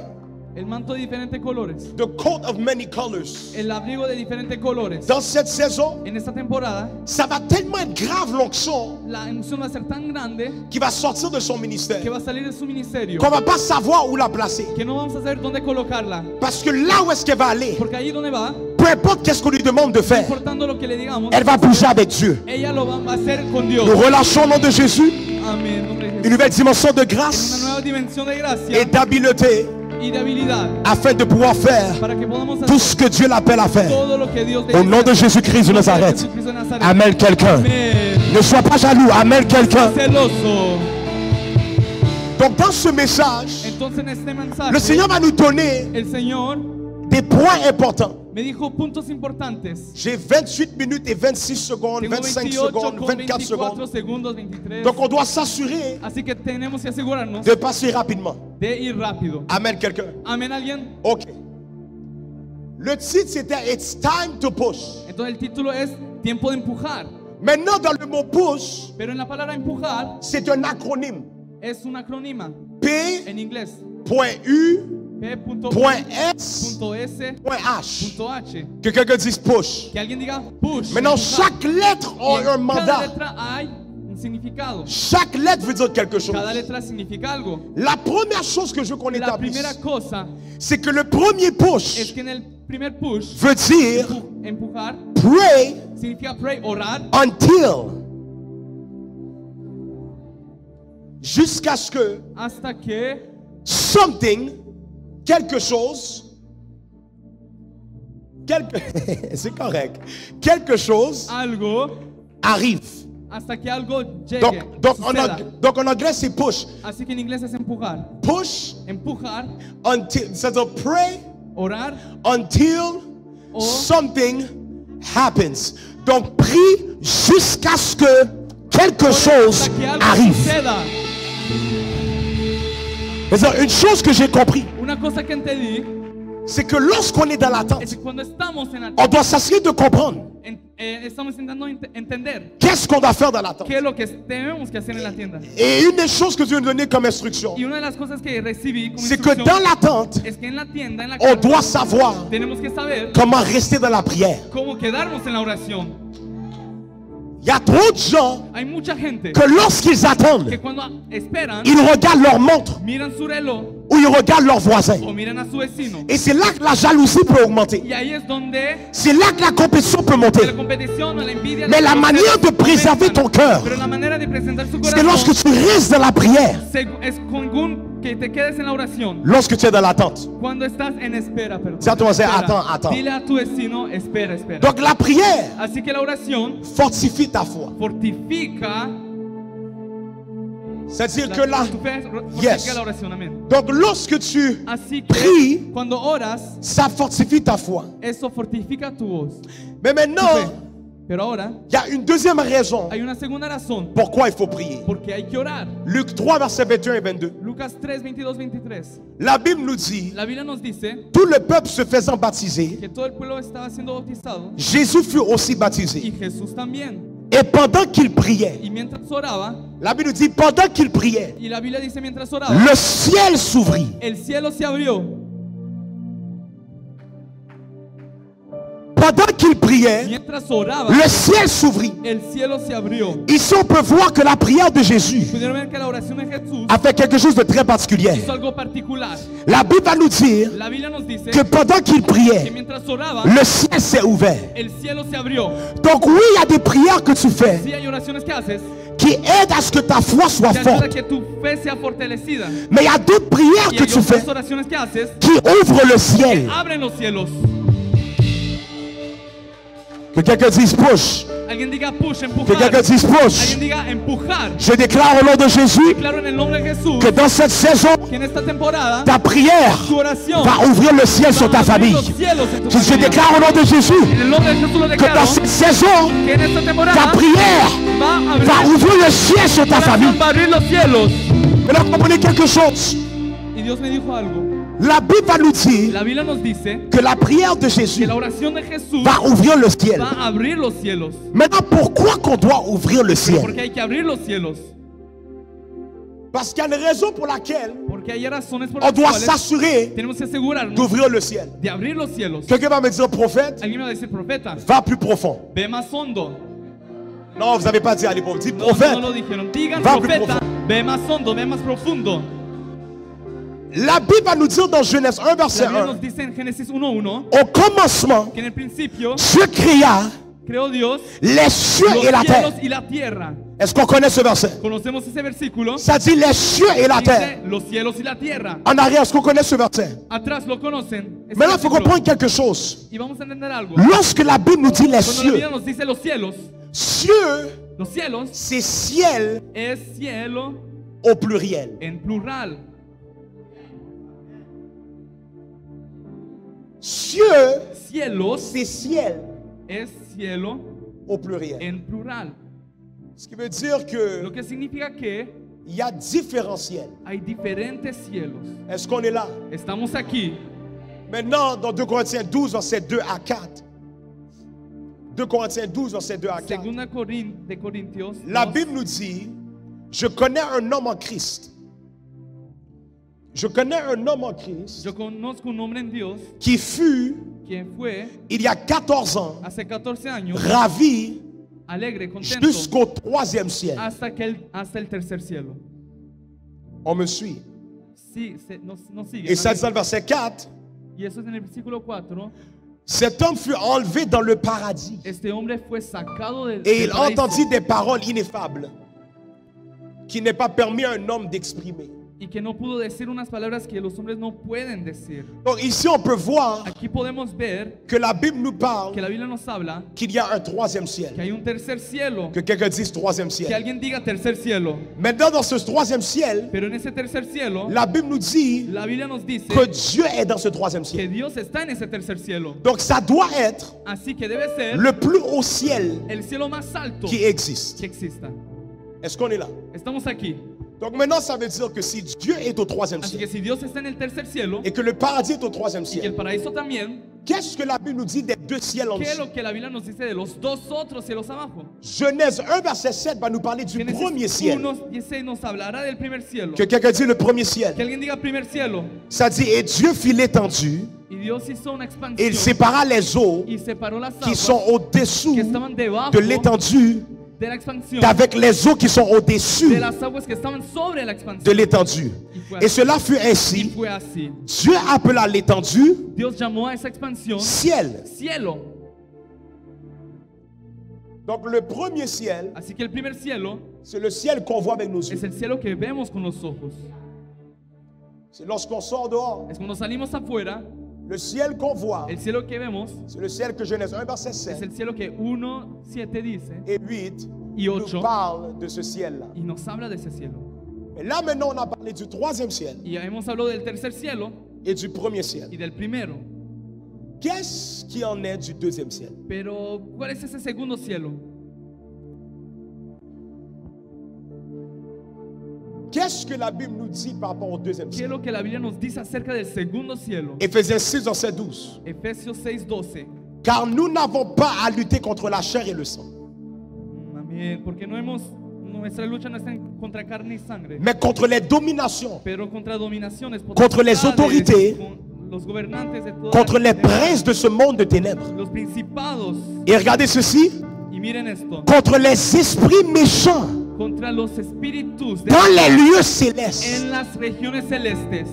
el manto de diferentes colores, the coat of many colors. el abrigo de diferentes colores. Dans cette saison, En esta temporada, ça va tellement être grave l'onction la unción va a ser tan grande qui va sortir de son ministère que va a salir de su ministerio, qu'on va pas savoir où la placer. que no vamos a saber dónde colocarla. Parce que là où est-ce qu'elle va aller, Porque allí donde va, peu importe qu'est-ce qu'on lui demande de no faire, importando lo que le digamos, elle va bouger avec Dieu. ella lo va a hacer con Dios. Nous relâchons au nom de Jésus Amén. En nombre de Jesús. une nouvelle dimension de En una grâce nueva dimensión de et gracia d'habileté y de habilidad afin de pouvoir faire para que podamos tout hacer ce que Dieu l'appelle à faire. todo lo que Dios Au nom de Jésus-Christ de Nazareth. Jesucristo de Nazaret. Amen quelqu'un. Amén. Ne sois pas jaloux. Amen quelqu'un. Celoso. Donc dans ce message, Entonces en este mensaje, le Seigneur va nous donner el Señor des points importants. me dijo puntos importantes. J'ai 28 minutes et 26 secondes, Tengo 25 28 secondes, con 24 24 secondes. segundos, 23. Donc on doit s'assurer Así que tenemos que asegurarnos de passer rapidement. de ir rápido. Amen quelqu'un. Amén, alguien. Ok. Le titre c'était It's time to push. Entonces el título es Tiempo de empujar. Maintenant dans le mot push, Pero en la palabra empujar c'est un acronyme. es un acrónimo P.U. en inglés. Point S. P.S. Point H. H. Que quelqu'un dise push. Que alguien diga push. Maintenant empujar. chaque lettre Y a un en cada mandat. letra hay un significado. Chaque lettre veut dire quelque chose. Cada letra significa algo. La première chose que je veux qu'on La établisse, primera cosa c'est que le premier es push que en el primer push, veut dire empujar, pray significa pray, orar, until. Jusqu'à ce que hasta que something quelque chose, c'est correct, quelque chose algo arrive. hasta que algo llegue. Donc en anglais c'est push. Así que en inglés es empujar. Push Empujar, until, c'est-à-dire pray orar, until o something happens. Donc prie jusqu'à ce que quelque chose hasta que algo arrive. suceda. C'est-à-dire, une chose que j'ai compris, Una cosa que entendí c'est que lorsqu'on est dans es l'attente, que cuando estamos en la on doit s'assurer de comprendre estamos intentando entender qu'est-ce qu'on doit faire dans l'attente. qué es lo que tenemos que hacer en la tienda. Et une des choses que Dieu nous donnait comme instruction, Y una de las cosas que recibí como c'est que instrucción dans l'attente, es que en la tienda, en la on casa, doit savoir tenemos que saber comment rester dans la prière. cómo quedarnos en la oración. Il y a trop de gens Hay mucha gente que lorsqu'ils attendent, que cuando esperan, ils regardent leur montre miran su reloj ou ils regardent leurs voisins. o miran a su vecino. Et c'est là que la jalousie peut augmenter. Y ahí es donde C'est là que la compétition peut la monter. competición o la envidia. Mais la manière de préserver ton cœur, Pero la manera de presentar su c'est lorsque corazón tu restes dans la prière, es con que te quedes en la oración. lorsque tu es dans l'attente. Cuando estás en espera, perdón. Dis à ton voisin, Espera. attends. Dile a tu vecino, espera, espera. Donc la prière Así que la oración fortifie ta foi. fortifica C'est-à-dire que là, tu fe, fortifica Yes. la oración, amén. donc lorsque tu Así que pries, cuando oras, ça fortifie ta foi. eso fortifica tu voz. Mais tu fe. maintenant, Pero ahora il y a une deuxième raison hay una segunda razón pourquoi il faut prier. porque hay que orar. Luc 3, versets 21 et 22. Lucas 3, 22, 23. La Bible nous dit, La Biblia nos dice tout le peuple se faisant baptiser, que todo el pueblo estaba siendo bautizado Jésus fut aussi y baptisé. Jesús también. Et pendant qu'il priait, Y mientras oraba, la Bible nous dit, pendant qu'il priait, y la Biblia dice mientras oraba, le ciel s'ouvrit. el cielo se abrió. Pendant qu'il priait, Mientras oraba, le ciel s'ouvrit. el cielo se abrió. Ici, on peut voir que la prière de Jésus Pudieron ver que la oración de Jesús a fait quelque chose de très particulier. hizo algo particular. La Bible va nous dire La Biblia nos dice que pendant qu'il que priait, mientras oraba, le ciel s'est ouvert. el cielo se abrió. Donc oui, il y a des prières que tu fais Sí hay oraciones que haces qui aident à ce que ta foi soit que ayuda a forte. que tu fe sea fortalecida. Mais il y a d'autres prières Y que hay tu fais otras oraciones que haces qui ouvrent le ciel. abren los cielos. Que quelqu'un dise push. Alguien diga push, Que empujar. quelqu'un dise push. Alguien diga empujar. Je déclare au nom de Jésus Claro, en el nombre de Jesús, que dans cette saison, que en esta temporada ta prière tu oración va ouvrir le ciel sur va a ta abrir famille. los cielos en tu Je familia. déclare au nom de Jésus En el nombre de Jesús lo que declaro dans cette saison, que en esta ta temporada prière va a abrir va ouvrir le ciel sur ta tu famille. oración, va a abrir los cielos. Maintenant, comprenez quelque chose. Y Dios me dijo algo. La Bible va nous dire La Biblia nos dice que la prière de que Jésus la oración de Jesús va ouvrir le ciel. va a abrir los cielos. Maintenant, pourquoi qu'on doit ouvrir le ciel? Porque hay que abrir los cielos. Parce qu'il y a une raison pour laquelle Porque hay razones por on las doit cuales s'assurer tenemos que asegurarnos d'ouvrir le ciel. de abrir los cielos. Quelqu'un va me dire, prophète, Alguien me va a decir, profeta, va plus profond. ve más hondo. Non, vous n'avez pas dit, allez, bon, dites No, prophète. no lo dijeron. Digan, Va plus profeta, profundo. ve más hondo, ve más profundo. La Bible va nous dire dans Genèse 1, verset La Biblia 1, nos dice en Génesis 1:1 au commencement, que en el principio Dieu créa creó Dios les cieux los et la cielos terre. y la tierra. Est-ce qu'on connaît ce verset? Conocemos ese versículo. Ça dit les cieux et la terre. Dice los cielos y la tierra. En arrière, est-ce qu'on connaît ce verset? Atrás lo conocen. ese Maintenant, il faut versículo. comprendre quelque chose. Y vamos a entender algo. Lorsque la Bible nous dit les Cuando la cieux, Biblia nos dice los cielos cieux, c'est ciel es cielo au pluriel. en plural. Cieux, Cielos c'est ciel es cielo au pluriel. en plural. Ce qui veut dire Lo que que significa que il y a différents ciels. hay diferentes cielos. Est-ce qu'on est là? Estamos aquí. Maintenant, dans 2 Corinthiens 12, verset 2 à 4. 2 Corinthiens 12, verset 2 à 4. Segunda de Corintios. La 2. Bible nous dit, je connais un homme en Christ. Je connais un homme en Christ Yo conozco un hombre en Dios qui fut, quien fue il y a 14 ans, hace 14 años ravi alegre, contento jusqu'au 3e ciel. hasta el tercer cielo. On me suit. Sí, nos sigue. Et ça dit dans le verset 4, Y eso es en el versículo 4. cet homme fut enlevé dans le paradis. Este hombre fue sacado del Et il paraíso entendit des paroles ineffables qui n'est pas permis à un homme d'exprimer. Y que no pudo decir unas palabras que los hombres no pueden decir. Donc ici, on peut voir Aquí podemos ver que la Bible nous parle que la Biblia nos habla qu'il y a un troisième que ciel. hay un tercer cielo. Que quelqu'un dise troisième Que ciel. alguien diga tercer cielo. Maintenant, dans ce troisième ciel, Pero en ese tercer cielo, la Bible nous dit la Biblia nos dice que Dieu est dans ce troisième que ciel. Dios está en ese tercer cielo. Donc ça doit être Así que debe ser le plus haut ciel el cielo más alto qui existe. que exista. Est-ce qu'on est là? Estamos aquí. Donc maintenant, ça veut dire que si Dieu est au troisième Así que ciel si Dios está en el tercer cielo et que le paradis est au troisième y que el ciel, paraíso también, qu'est-ce que la Bible nous dit des deux ciels en ¿qué es dessous? lo que la Biblia nos dice de los dos otros cielos abajo? Genèse 1, verset 7 va nous parler du Génesis premier ciel. 1:16 nos hablará del primer cielo. Que quelqu'un dit le premier ciel. Que alguien diga primer cielo. Ça dit, et Dieu fit l'étendue, Y Dios hizo una et il expansión sépara les eaux y separó las qui aguas sont au-dessous que estaban debajo de l'étendue de la expansión d'avec les eaux qui sont au-dessus de las aguas que estaban sobre la de expansión. l'étendue. Et cela fut Y ainsi. fue así. Dieu appela l'étendue Dios llamó a esa expansión ciel. cielo. Donc le premier ciel, Así que el primer cielo c'est le ciel qu'on voit avec nos es yeux. el cielo que vemos con los ojos. C'est lorsqu'on sort dehors. Es cuando salimos afuera, Le ciel qu'on voit, el cielo que vemos c'est le ciel que Genèse 1, verset es 7 el cielo que 1:7 dice et 8 y nous 8 parle de ce ciel-là. y nos habla de ese cielo. Et là maintenant, on a parlé du troisième ciel Y ya hemos hablado del tercer cielo et du premier ciel. y del primero. Qu'est-ce qui en est du deuxième ciel? Pero, ¿cuál es ese segundo cielo? Qu'est-ce que la Bible nous dit par rapport au deuxième ¿Qué es ciel? lo que la Biblia nos dice acerca del segundo cielo? Éphésiens 6, verset 12. Efesios 6:12. Car nous n'avons pas à lutter contre la chair et le sang, Amén. Porque nuestra lucha no está contra carne y sangre, mais contre les dominations, pero contra dominaciones, Contre les potestades, autorités, con los gobernantes de toda contre la les princes de ce monde de ténèbres. los principados. Et regardez ceci, Y miren esto, contre les esprits méchants contra los espíritus dans les lieux célestes. en las regiones celestes.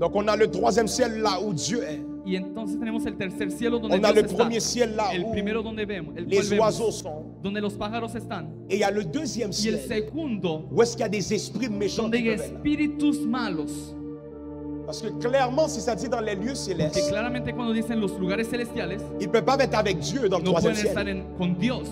Donc on a le troisième ciel là où Dieu est. Y entonces tenemos el tercer cielo donde On a Dios le está. premier ciel là El où primero donde vemos, el cual les vemos, oiseaux sont. donde los pájaros están. Et il y a le deuxième Y el ciel segundo, où est-ce qu'il y a des esprits méchants donde qui hay peuvent être là. espíritus malos. Parce que clairement, si ça dit dans les lieux Que célestes, claramente cuando dicen los lugares celestiales, ils ne peuvent pas être avec Dieu dans le no troisième pueden estar ciel. con Dios.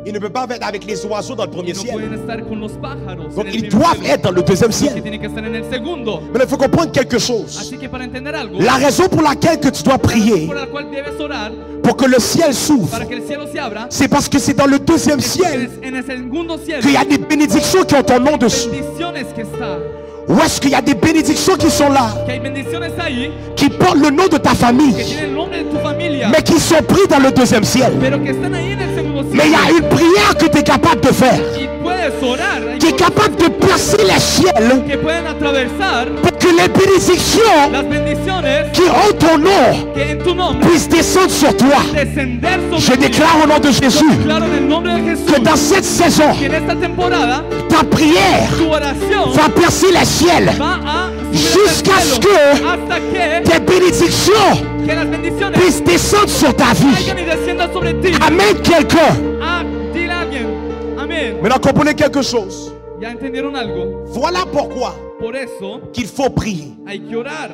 Ils ne peuvent pas être avec les oiseaux dans le Y premier no ciel. pueden estar con los pájaros. Donc en el ils primer doivent cielo, être dans le deuxième que ciel. tienen que estar en el segundo. Mais il faut comprendre quelque chose. Así que para entender algo, La raison pour laquelle que tu dois prier por la cual debes orar pour que le ciel s'ouvre, para que el cielo se abra, c'est parce que c'est dans le deuxième es porque ciel en el segundo cielo qu'il y a des bénédictions qui ont ton nom dessus. bendiciones que está, Où est-ce qu'il y a des bénédictions qui sont là, que hay bendiciones ahí qui portent le nom de ta que famille, tienen el nombre de tu familia, mais qui sont pris dans le deuxième ciel. pero que están ahí en el segundo cielo. Mais il y a une prière que tu es capable de faire, Y puedes orar, hay qui est cosas capable de percer les ciels que pueden atravesar pour que les bénédictions las bendiciones qui ont ton nom que en tu nombre puissent descendre sur toi. descender Je sobre ti. déclare au nom de Jésus Claro, en el nombre de Jesús, que dans cette saison, que en esta temporada ta prière tu oración va percer les ciels va a subir jusqu'à hasta el ce cielo, que hasta que tes bénédictions las bendiciones puissent descendre sur ta vie. caigan y desciendan sobre ti. Amène quelqu'un. Ah, dile a alguien, amén. Maintenant, comprenez quelque chose. ¿Ya entendieron algo? Voilà pourquoi Por eso qu'il faut prier. hay que orar,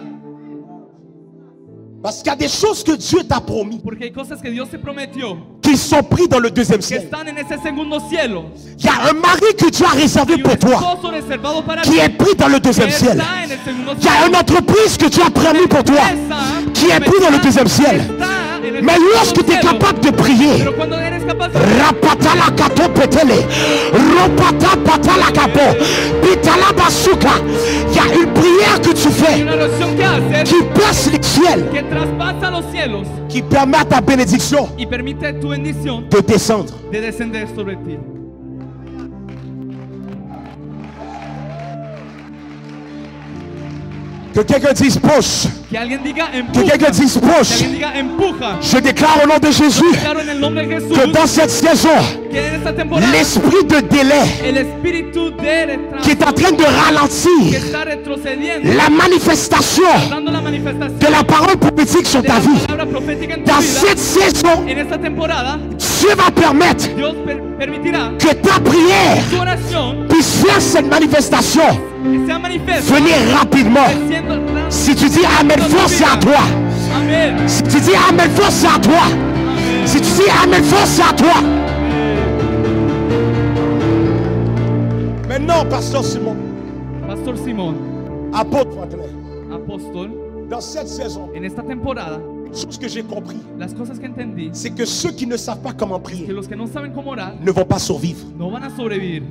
Parce qu'il y a des choses que Dieu t'a promis porque hay cosas que Dios te prometió qui sont prises dans le deuxième que ciel. están en ese segundo cielo. Il y a un mari que Dieu a réservé Y un pour toi esposo reservado para qui ti est pris dans le que deuxième ciel. está en el segundo Il y a cielo. une entreprise que Dieu a permis pour toi qui est pris dans le deuxième ciel. Mais lorsque tu es capable de prier, Pero cuando eres capaz de rapatala kato petele, ropata patala kapo, pitala basuka, il y a une prière que tu hay fais una oración que haces qui perce les ciels, que traspasa los cielos qui permet à ta bénédiction y permite tu bendición de descendre. de descender sobre ti. Que quelqu'un dise push, Que alguien diga que empuja. quelqu'un dise Que push. alguien diga empuja. Je déclare au nom de Jésus Claro, en el nombre de Jesús, que dans cette saison, que en esta temporada l'esprit de délai el espíritu de retraso qui est en train de que ralentir está retrocediendo, la manifestation dando la manifestación de la parole prophétique prophétique sur de ta la vie. palabra profética en tu Dans vida, cette saison, en esta temporada, Dieu va permettre Dios permitirá que ta prière que tu oración puisse faire cette manifestation sea manifiesta. venir rapidement. Siendo Si tu dis Amen fort, c'est à toi. Amén. Si tu dis Amen fort, c'est à toi. Si tu dis Amen fort, c'est à toi. Maintenant, Pasteur Simon, Pastor Simón, apôtre Franklin, apóstol, dans cette saison, en esta temporada, ce que j'ai compris, las cosas que entendí, c'est que ceux qui ne savent pas comment que prier los que no saben cómo orar, ne vont pas survivre. no van a sobrevivir.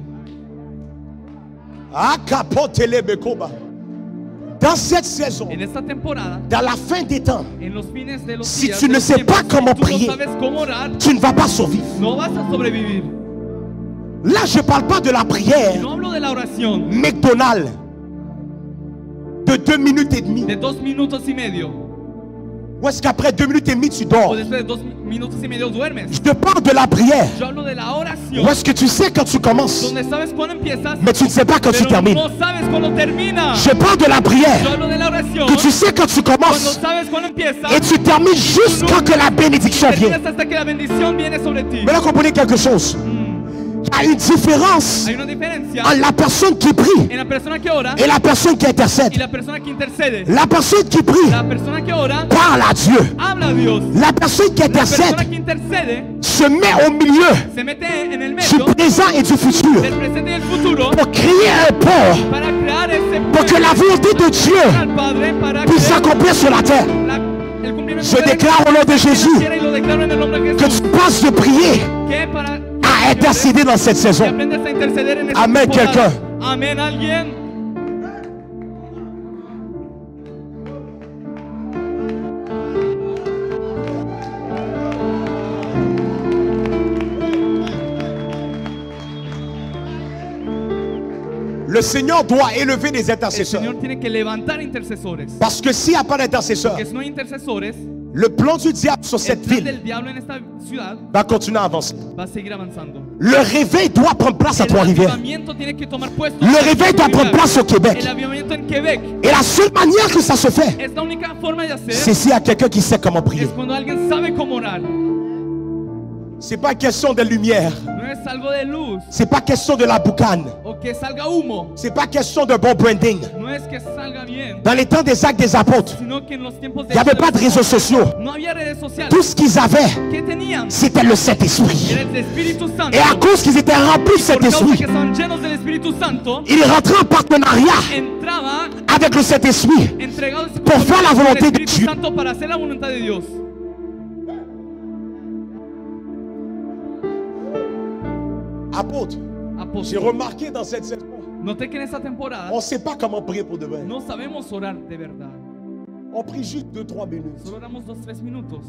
Dans cette saison, En esta temporada, dans la fin des temps, en los fines de los si días, tu de ne los sais tiempos, pas comment si tú prier, no sabes cómo orar, tu ne vas pas survivre. no vas a sobrevivir. Là, je ne parle pas de la prière No hablo de la oración McDonald's de 2 minutes et demie. de 2 minutos y medio, Ou est-ce qu'après 2 minutes et demie, tu o dors? después de 2 minutos y medio duermes. Je te parle de la prière. Yo hablo de la oración, Où est-ce que tu sais quand tu commences, donde sabes cuándo empiezas, mais tu ne sais pas quand tu pero termines? no sabes cuándo termina. Je parle de la Yo prière hablo de la oración, que tu sais quand tu cuando commences sabes cuándo empieza, et tu termines juste quand que la bénédiction vient. terminas hasta que la bendición viene sobre ti. Maintenant, comprenez quelque chose. Il y a une différence Hay una diferencia entre la personne qui prie en la persona que ora et la personne qui y intercède. la persona que intercede. La personne qui prie La persona que ora parle à Dieu. habla a Dios. La personne qui La persona intercède que intercede se met au milieu se mete en el du medio présent et du futur del presente y del futuro pour créer un pont para crear ese pour que la volonté de Dieu al Padre para puisse crear s'accomplir sur la terre. el cumplimiento Je de la déclare au nom de Jésus financiera y lo declaro en el nombre de que Jesús tu passes de prier que para à intercéder dans cette que saison. aprendes a interceder en esta Amén, temporada. quelqu'un. Amén, alguien. Le Seigneur doit élever des El intercesseurs. Señor tiene que levantar intercesores. Parce que s'il n'y a pas d'intercesseur, Que si no hay intercesores, le plan du diable sur el cette plan ville del diablo en esta ciudad va continuer à avancer. va a seguir avanzando. Le réveil doit prendre place à El Trois-Rivières. avivamiento tiene que tomar puesto. Le réveil doit prendre place au Québec. El avivamiento en Québec Et la seule manière que ça se fait, es la única forma de hacer c'est s'il y a quelqu'un qui sait comment prier. es cuando alguien sabe cómo orar. C'est pas question de lumière. No es algo de luz C'est pas question de la boucane. o que salga humo. C'est pas question de bon branding. No es que salga bien, Dans les temps des actes des apôtres, sino que en los tiempos il n'y avait pas de réseaux sociaux. no había redes sociales. Tout ce qu'ils avaient, ¿Qué tenían? c'était le Saint-Esprit. Era el Espíritu Santo. Et à cause qu'ils étaient remplis de Por causa Saint-Esprit, que estaban llenos del Espíritu Santo, ils rentraient en partenariat entraba avec le Saint-Esprit entregados pour faire la al volonté de Espíritu Dieu. Santo para hacer la voluntad de Dios. Apôtre, j'ai Apóstol, remarqué dans cette saison, noté que en esta temporada on ne sait pas comment prier pour de vrai. no sabemos orar de verdad. On prie juste 2-3 minutes. Solo oramos 2-3 minutos.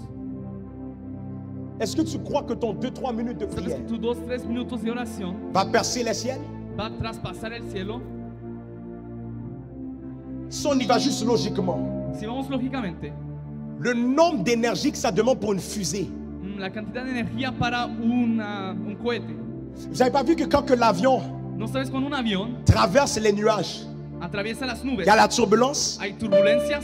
Est-ce que tu crois que ton 2-3 minutes de ¿Sabes prière que tus 2-3 minutos de oración va percer les ciels? va a traspasar el cielo? Si on y va juste logiquement, Si vamos lógicamente, le nombre d'énergie que ça demande pour une fusée. la cantidad de energía para un cohete. Vous n'avez pas vu que quand que l'avion ¿No sabes cuando un avión traverse les nuages, atraviesa las il nubes? y a la turbulence? Hay turbulencias.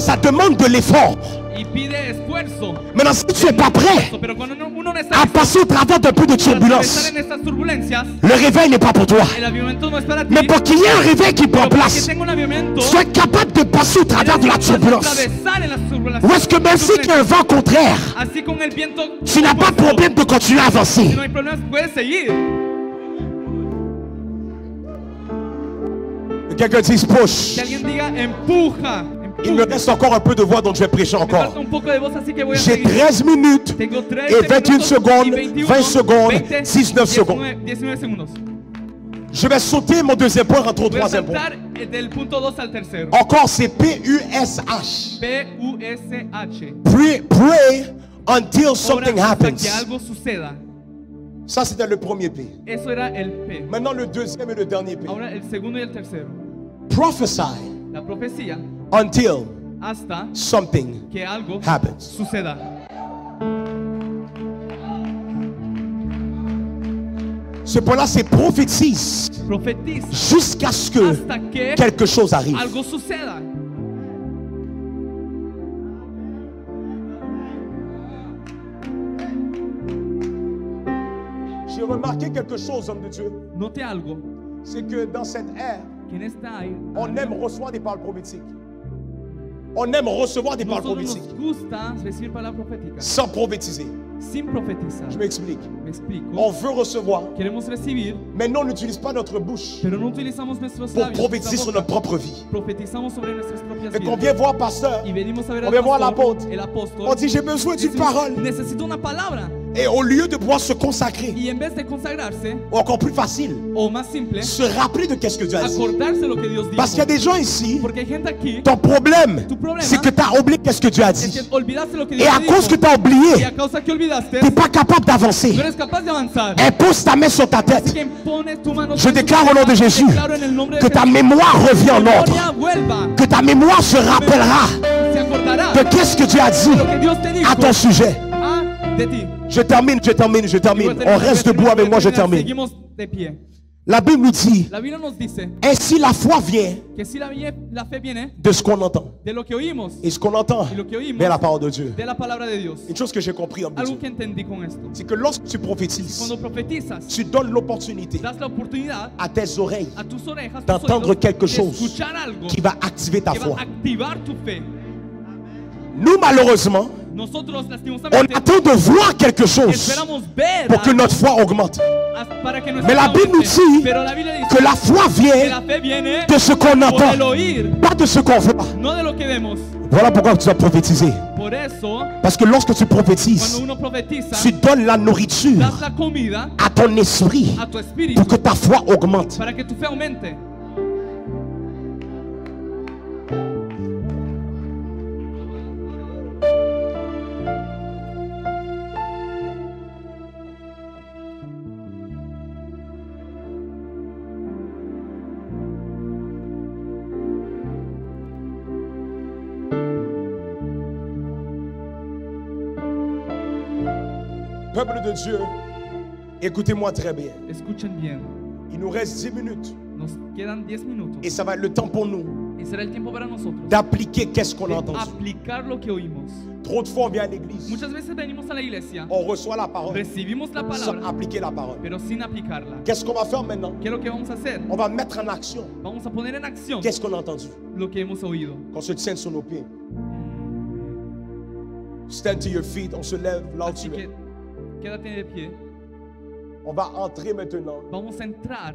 Ça demande de l'effort. Y pide esfuerzo. Maintenant, si tu n'es pas prêt Pero cuando uno no está à passer au travers d'un peu de para atravesar turbulence, en estas turbulencias, le réveil n'est pas pour toi. el avivamiento no es para ti. Mais pour qu'il y ait un réveil qui prend Pero para que place, tenga un avivamiento, sois capable de passer au travers de la turbulence. atravesar en las turbulencias. Ou est-ce que même s'il y a un vent contraire, Así con el viento, tu n'as pas de problème de continuer à avancer? Si no hay problemas, puedes seguir. Que quelqu'un dise push. Que alguien diga empuja. Il me reste encore un peu de voix, donc je vais prêcher Me encore. falta un poco de voz, así que voy a J'ai seguir. 13 minutes Tengo 13 et 21 minutos secondes, y 21, 20 secondes, 20, 19 secondes. 19 segundos. Je vais sauter mon deuxième point, rentrer au Voy a troisième point. saltar del punto 2 al tercero. Encore, c'est P-U-S-H. P-U-S-H. Pray until Ora something hasta happens. que algo suceda. Ça, c'était le premier P. Eso era el P. Maintenant, le deuxième et le dernier P. Ahora el segundo y el tercero. Prophesy La profecía until hasta something que algo happens. suceda. Cependant, c'est prophétise Profetiza jusqu'à ce que hasta que quelque chose arrive. algo suceda. J'ai remarqué quelque chose, homme de Dieu. Note algo, C'est que dans cette ère, que en esta era on aime recevoir des paroles prophétiques. On aime recevoir des paroles nosotros prophétiques nos gusta recibir palabras proféticas sans prophétiser. sin profetizar. Je m'explique. Me explico. On veut recevoir, Queremos recibir, mais non, on n'utilise pas notre bouche pero no utilizamos nuestros pour labios, prophétiser nuestra sur boca. notre propre vie. Profetizamos sobre nuestras propias Et qu'on vidas. vient voir pasteur, Y venimos a ver on al vient voir pastor, l'apôtre. el apóstol. On dit j'ai besoin d'une Decimos, parole. necesito una palabra. Et au lieu de pouvoir se consacrer, Y en vez de consagrarse, ou encore plus facile, o más simple, se rappeler de qu'est-ce que Dieu a dit. acordarse lo que Dios dijo. Parce qu'il y a des gens ici, Porque hay gente aquí, ton problème, tu problema c'est que tu as oublié qu'est-ce que Dieu a es dit. que olvidaste lo que Et Dios à dijo. cause que tu as Y oublié, a causa que olvidaste, tu n'es pas capable d'avancer. no eres capaz de avanzar. Impose ta main sur ta Así tête. que impones tu mano Je sobre tu déclare au nom de cabeza. Jésus Declaro en el nombre de que ta Jesús, mémoire revient en tu ordre. memoria vuelva, Que ta mémoire se rappellera se acordará de qu'est-ce que Dieu a dit lo que Dios te dijo à ton sujet. de ti. Je termine. On reste debout avec moi, je termine. Seguimos de pie. La Bible nous dit, La Biblia nos dice ainsi la foi vient que si la fe viene de ce qu'on entend. de lo que oímos, Et ce qu'on entend, y lo que oímos vient la parole de Dieu. de la palabra de Dios. Une chose que j'ai compris, homme de Algo Dieu, que entendí con esto. c'est que lorsque tu prophétises, Cuando profetizas, tu donnes l'opportunité das la oportunidad à tes oreilles a tus orejas, tus d'entendre oídos, quelque de chose escuchar algo qui va activer ta que foi. va a activar tu fe. Nous, malheureusement, Nosotros on lastimosamente attend de voir quelque chose esperamos ver pour que algo notre foi augmente. para que Mais la nuestra fe Bible nous aumente. dit Pero la Biblia dice que la foi que vient la fe viene de ce qu'on por el entend, oír, pas de ce qu'on voit. no de lo que vemos. Voilà pourquoi tu dois prophétiser. Por eso, Parce que lorsque tu cuando prophétises, uno profetiza, tu donnes la nourriture das la comida à ton esprit a tu espíritu pour que ta foi augmente. para que tu fe aumente. Peuple de Dieu, écoutez-moi très bien. Escuchen bien, Il nous reste 10 minutes nos quedan 10 minutos et ça va être le temps pour nous y será el tiempo para nosotros d'appliquer qu'est-ce qu'on a de entendu. aplicar lo que oímos. Trop de fois on vient à l'église, Muchas veces venimos a la iglesia, on reçoit la parole recibimos la sans palabra, appliquer la parole. pero sin aplicarla. Qu'est-ce qu'on va faire maintenant? ¿Qué es lo que vamos a hacer? On va mettre en action Vamos a poner en acción qu'est-ce qu'on a entendu. lo que hemos oído. Qu'on se tienne sur nos pieds. Stand to your feet, on se lève là où Así tu es. que quédate de pie. On va entrer maintenant Vamos a entrar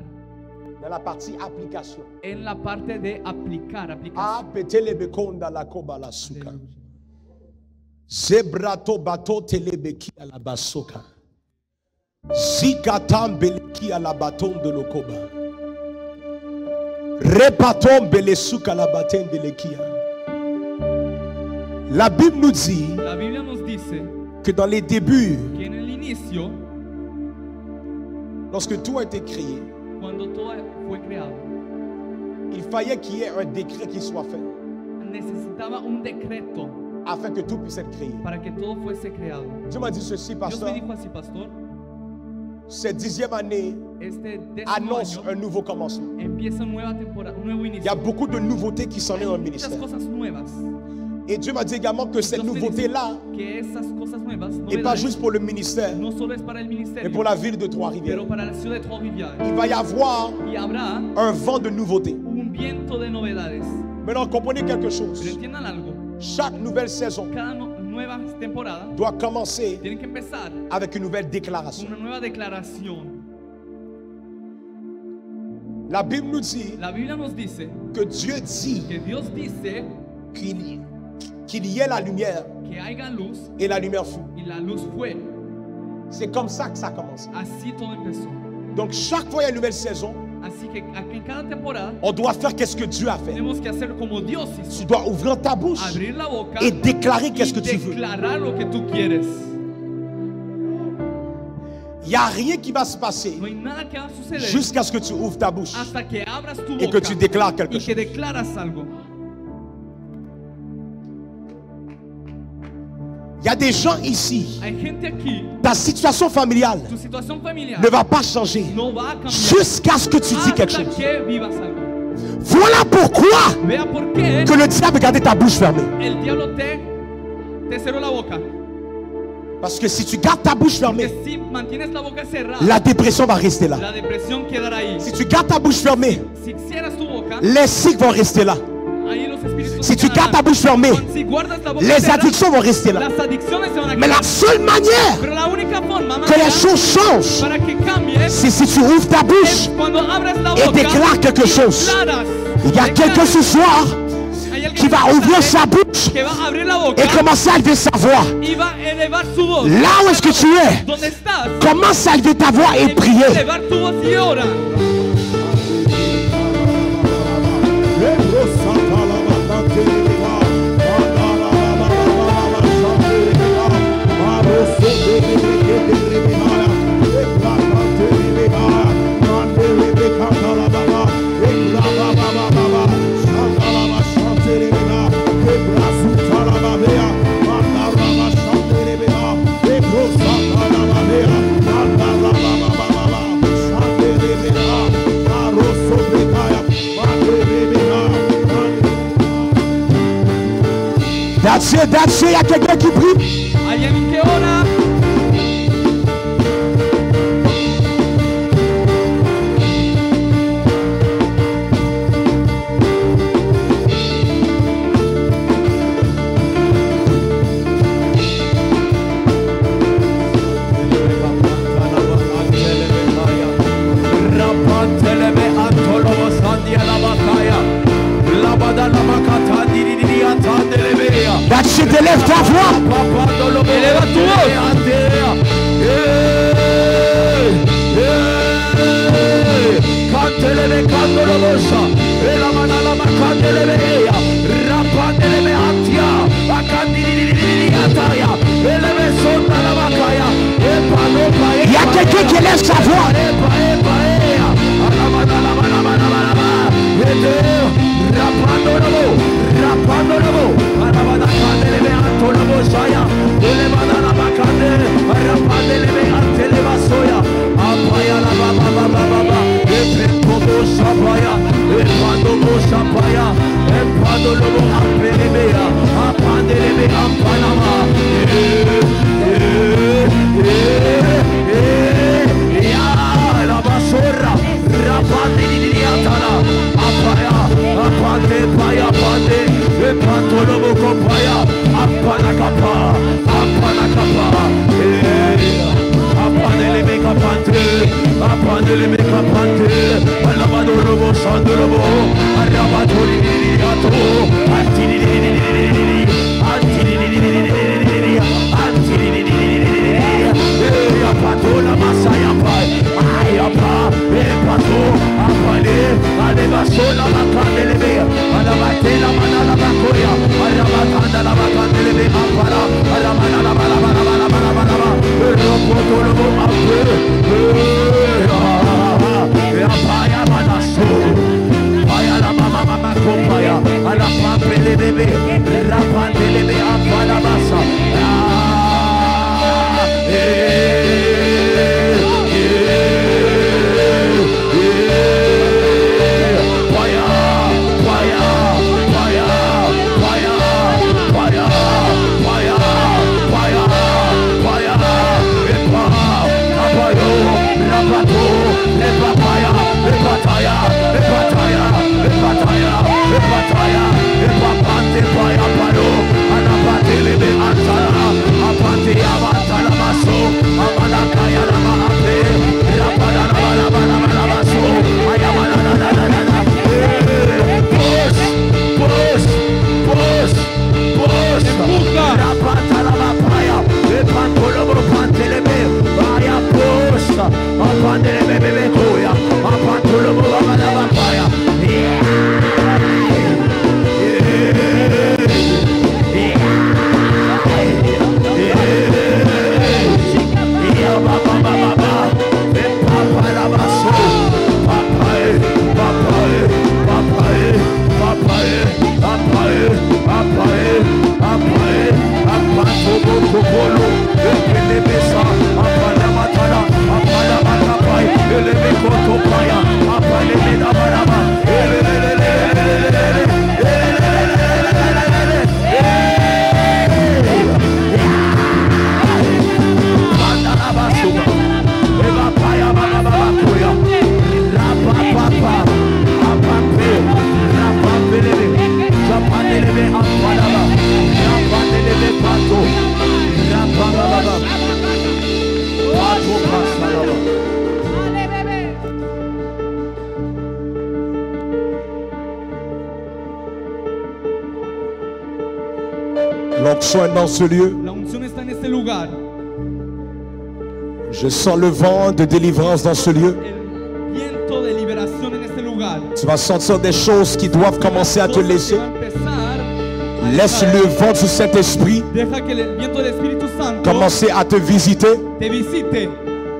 dans la partie application. en la parte de aplicar, Ah, aplicación. petelebekonda la koba la suka. Aleluya. Zebrato bato telebeki à la basoka. Zikatam beleki à la baton de lokoba. Repatom belesuka la baten de lekia. La Bible nous dit La Biblia nos dice que dans les débuts, que en el inicio, lorsque tout a été créé, cuando todo fue creado, il fallait qu'il y ait un décret qui soit fait necesitaba un decreto afin que tout puisse être créé. para que todo fuese creado. Dieu m'a dit ceci, Dios pasteur. me dijo así, pastor, Cette 10e année este 10º annonce año un nouveau commencement. empieza una nueva temporada, un nuevo Il y inicio. a beaucoup de nouveautés qui s'en est dans le Muchas ministère. cosas nuevas. Et Dieu m'a dit également que cette Dios me dice nouveauté-là que esas cosas nuevas, n'est pas novedades, juste pour le ministère, no solo es para el mais ministerio, pour la ville de Trois-Rivières. pero para la ciudad de Trois-Rivières. Il va y avoir Y habrá un vent de nouveautés. un viento de novedades. Maintenant, comprenez quelque Pero chose. entiendan algo, Chaque nouvelle saison cada nueva temporada doit commencer tiene que empezar avec une nouvelle con déclaration. una nueva declaración. La Bible nous dit La Biblia nos dice que Dieu dit que Dios dice qu'il y ait la lumière que haya luz et la lumière fut. y la luz fue. C'est comme ça que ça commence. Así todo empezó. Donc chaque fois il y a une nouvelle saison, Así que en cada temporada on doit faire qu'est-ce que Dieu a fait. tenemos que hacer como Dios hizo. Tu dois ouvrir ta bouche Abrir la boca et déclarer y qu'est-ce que tu veux. declarar lo que tú quieres. Il n'y a rien qui va se passer No hay nada que va a suceder jusqu'à ce que tu ouvres ta bouche hasta que abras tu et boca que tu déclares quelque y chose. que declaras algo. Il y a des gens ici, Hay gente aquí, ta situation familiale tu situación familiar ne va pas changer no va a cambiar jusqu'à ce que tu dis quelque hasta chose. que vivas algo. Voilà pourquoi Vea por qué que le diable garde ta bouche fermée. el diablo te cerró la boca. Parce que si tu gardes ta bouche Que fermée, si mantienes la boca cerrada, la dépression va rester là. la depresión quedará ahí. Si tu gardes ta bouche fermée, Si cierras tu boca, les cycles vont rester là. ahí los espíritus Si tu quedarán. gardes ta bouche fermée, Si guardas la boca les cerrada, addictions vont rester là. las adicciones se van a Mais quedar. la seule manière Pero la única forma que les manera choses changent, para que cambie c'est si tu ouvres ta bouche es cuando abres la et boca déclares quelque y chose. declaras. Il y a quelqu'un ce soir Hay alguien qui va esta ouvrir tarde sa bouche que va a abrir la boca et commencer à élever sa voix. y va a elevar su voz. Là où est-ce que tu es, ¿Dónde estás? commence à élever ta voix et Empieza a prier. elevar tu voz y ora. That's it, il y a quelqu'un qui prie. Hay alguien que ora. That's it, élève ta voix. Eleva tu voz. Il y a quelqu'un qui élève sa voix. L'onction est dans ce lieu. La unción está en este lugar. Je sens le vent de délivrance dans ce lieu. El viento de liberación en este lugar. Tu vas sentir des choses qui doivent commencer à te Cosas que laisser. va a empezar a Laisse dejar. le vent du Saint-Esprit Deja que el viento del Espíritu Santo commencer à te visiter. te visite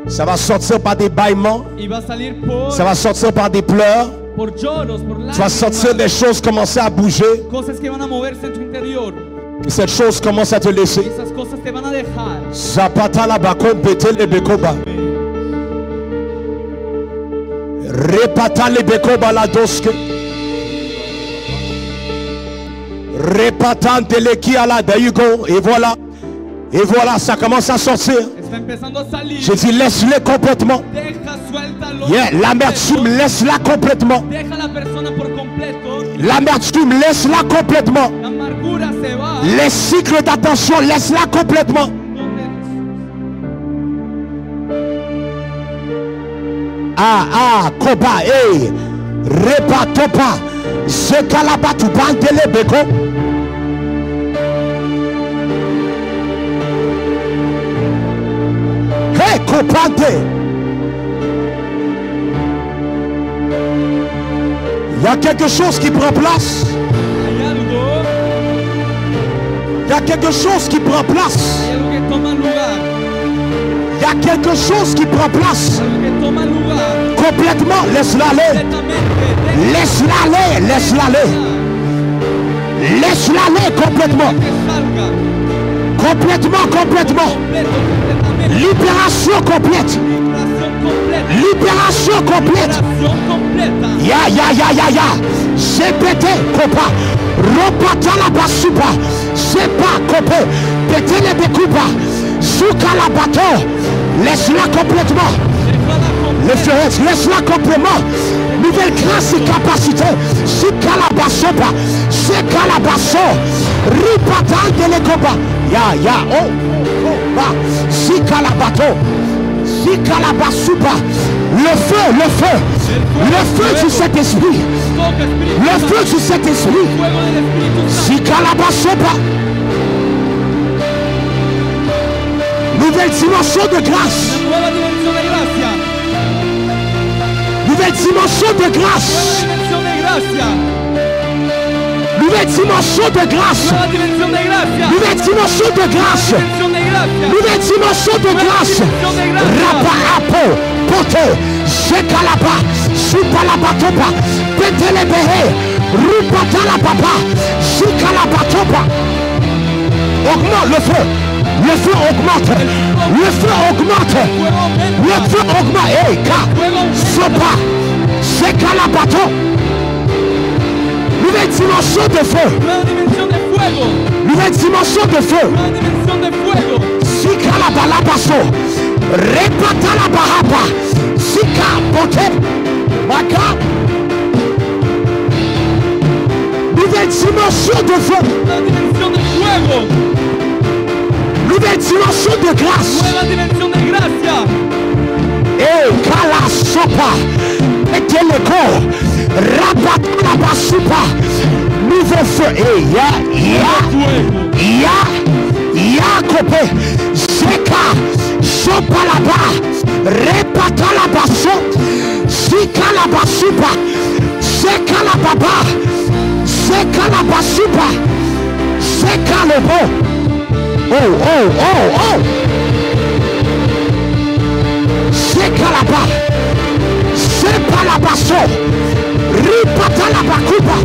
Ça va sortir par des bâillements. y va a salir por, Ça va sortir par des pleurs. por lloros, por Tu vas sentir des lágrimas, choses commencer à bouger. cosas que van a moverse en tu interior. Et cette chose commence à te Y laisser. esas cosas te van a dejar. Zapata la bakon bete le bekoba. Repata le bekoba la doske. Repatante le ki à la daïgo. Et voilà. Et voilà, ça commence à sortir. Está empezando a salir. Je dis laisse-le complètement. Deja, suéltalo. Yeah, l'amertume, laisse-la complètement. Deja a la persona por completo. L'amertume, laisse-la complètement. La amargura se va. Les cycles d'attention, laisse-la complètement. Koba, hey, repatopa, zekalabatu bandele beko. Hey, kopante. Il y a quelque chose qui prend place. Hay algo, Il y a quelque chose qui prend place. hay algo que toma lugar. Il y a quelque chose qui prend place. Algo que toma lugar. Complètement, laisse-la aller. Completamente. Laisse-la aller, laisse-la aller. Laisse-la aller complètement. Que salga. Complètement, complètement. Completo, completamente. Libération complète. Liberación completa. Libération complète. Liberación completa. Ya. CPT, copa. Ropata la basupa. Sepa, copé. Pété les bécoupa. Souka la bateau. Laisse-la complètement. Le frère, laisse-la complètement. Nouvelle grâce et capacité. Sikalabasopa. Sekalabaso. Ripatan de l'écoba. Ya. Oh. Sikalabato. Sikalabasupa. Le feu du Saint-Esprit. Toca, Espíritu Le Santo. feu du Saint-Esprit. Fuego del Espíritu Santo. Sikalabasopa. Nouvelle dimension de grâce. Nueva dimensión de gracia. Nouvelle dimension de grâce. Nueva dimensión de gracia. Nouvelle dimension de grâce. Nueva dimensión de gracia. Nouvelle dimension de grâce. Dimensión de gracia. Nouvelle dimension de grâce. Rapa apo. Pote. Shekalaba. Supalabatopa. Petelebehe. Rupatalapapa. Shikalabatopa. Augmente le feu. Le feu augmente. Le feu augmente. Le feu augmente. Hey, ka. Sopa. Shekalabato. Nouvelle dimension de feu. Nueva dimensión de fuego. Nouvelle dimension de feu. Nueva dimensión de fuego. Sikalabalabaso. Repatalabaraba. Sika bote. Maka. Nouvelle dimension de feu. Nueva dimensión de fuego. Nouvelle dimension de grâce. Nueva dimensión de gracia. Eh, kala sopa. Eteleko. Rapatalabasupa. Nouveau feu. Eh, ya kope. Seka. Sopalaba. Repatalabaso. Sikalabasupa. Sekalababa. Sekalabasupa. Sekalobo. Oh. Sekalaba. Sepalabaso. Ripatalabakuba.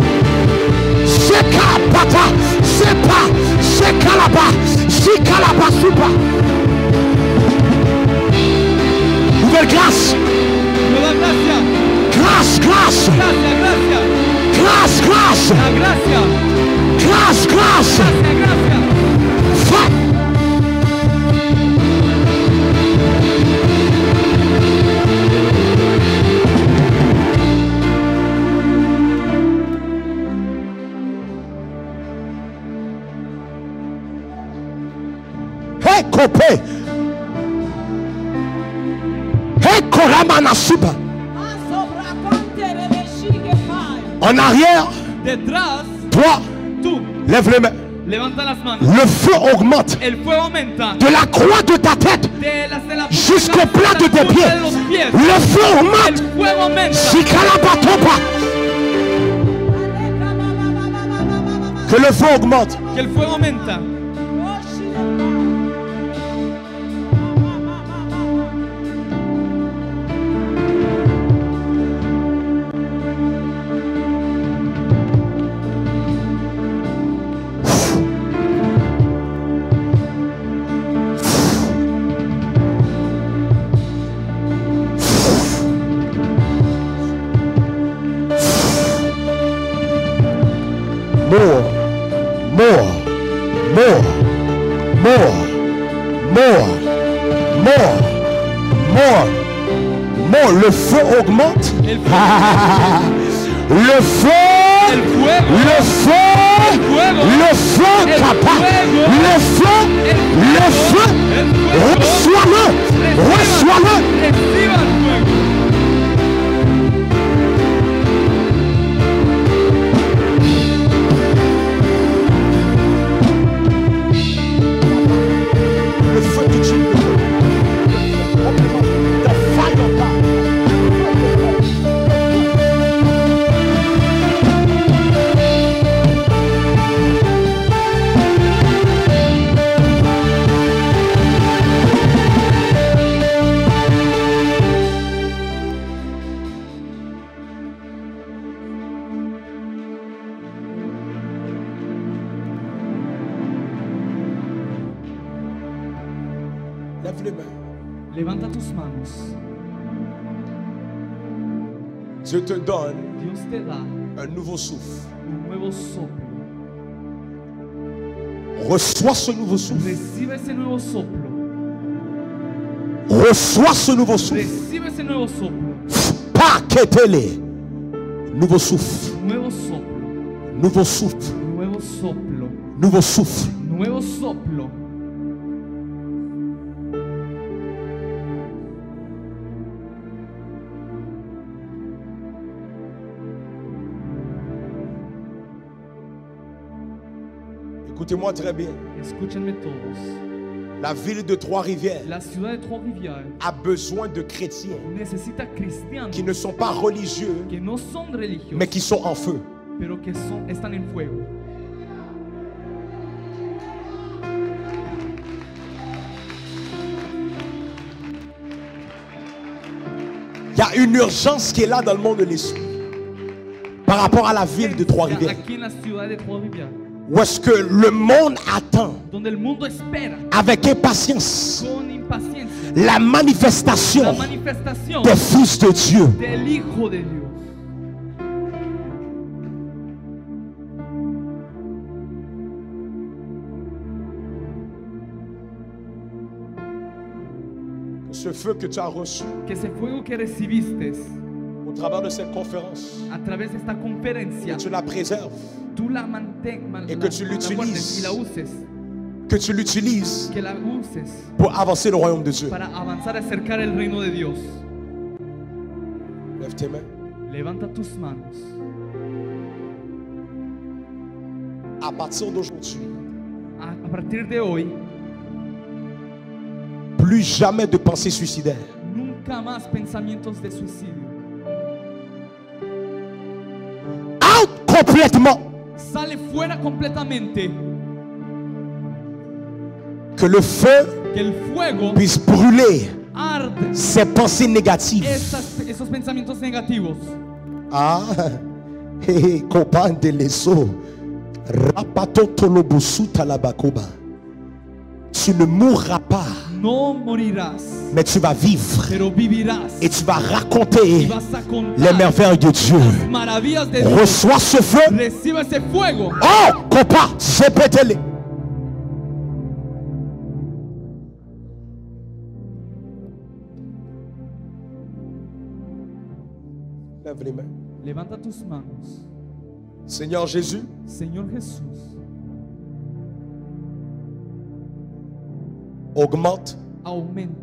Sekapata. Sepa. Sekalaba. Sikalabasupa. Nouvelle grâce. Nueva gracia. Grâce. Gracia. Grâce. La gracia. Grâce. Gracia. Fa- Hey, copé. Hey, koramana suba. En arrière, Detrás, toi, tú, lève les mains. Levanta las manos. Le feu augmente El fuego aumenta. de la croix de ta tête De la jusqu'au punta plat de hasta tes la punta pieds. de los pies. Le feu El augmente. fuego aumenta. Shikalabatopa. Que le feu augmente. Que el fuego aumenta. More, more, more, more, more, more, more, more. Le feu augmente. El Le feu, El fuego. le feu, El fuego. le feu, El papa, fuego. le feu, le feu. Reçois-le, reçois-le. Reciba el fuego. Le feu du Dieu. The fire of God. Lève les mains. Levanta tus manos. Dieu te donne Dios te da un nouveau souffle. un nuevo soplo. Reçois ce nouveau souffle. Recibe ese nuevo soplo. Reçois ce nouveau souffle. Recibe ese nuevo soplo. Paquetele. Nouveau souffle. Nuevo soplo. Nouveau souffle. Nuevo soplo. Nouveau souffle. Nuevo soplo. Écoutez-moi très bien. Escúchenme todos. La ville de Trois-Rivières La ciudad de Trois-Rivières a besoin de chrétiens necesita cristianos qui ne sont pas religieux, que no son religiosos, mais qui sont en feu. pero que están en fuego. Il y a une urgence qui est là dans le monde de l'esprit par rapport à la ville de Trois-Rivières. Aquí en la ciudad de Trois-Rivières, Où est-ce que le monde attend donde el mundo espera avec impatience con impaciencia la manifestation la manifestación des fils de Dieu. del Hijo de Dios. Ce feu que tu as reçu Que ese fuego que recibiste au travers de cette conférence, a través de esta conferencia, que tu la préserves, tú la mantengas Et que tu l'utilises. y la uses, que tu l'utilises que la uses pour avancer le royaume de Dieu. para avanzar a acercar el reino de Dios. Lève tes mains. Levanta tus manos. À partir d'aujourd'hui, A partir de hoy, plus jamais de pensées suicidaires. nunca más pensamientos de suicidio. Out complètement. Sale fuera completamente. Que le feu Que el fuego puisse brûler arde ces pensées négatives. esos pensamientos negativos. Ah, copain de leso. Rapato tolobusu talabakoba. Tu ne mourras pas, No morirás, mais tu vas vivre pero vivirás. et tu vas Y raconter vas a les contar merveilles de Dieu. maravillas de Dios. Reçois ce feu. Recibe ese fuego. Oh, copain, répétez-le. Lève les mains. Levanta tus manos. Seigneur Jésus, Señor Jesús, augmente, aumente,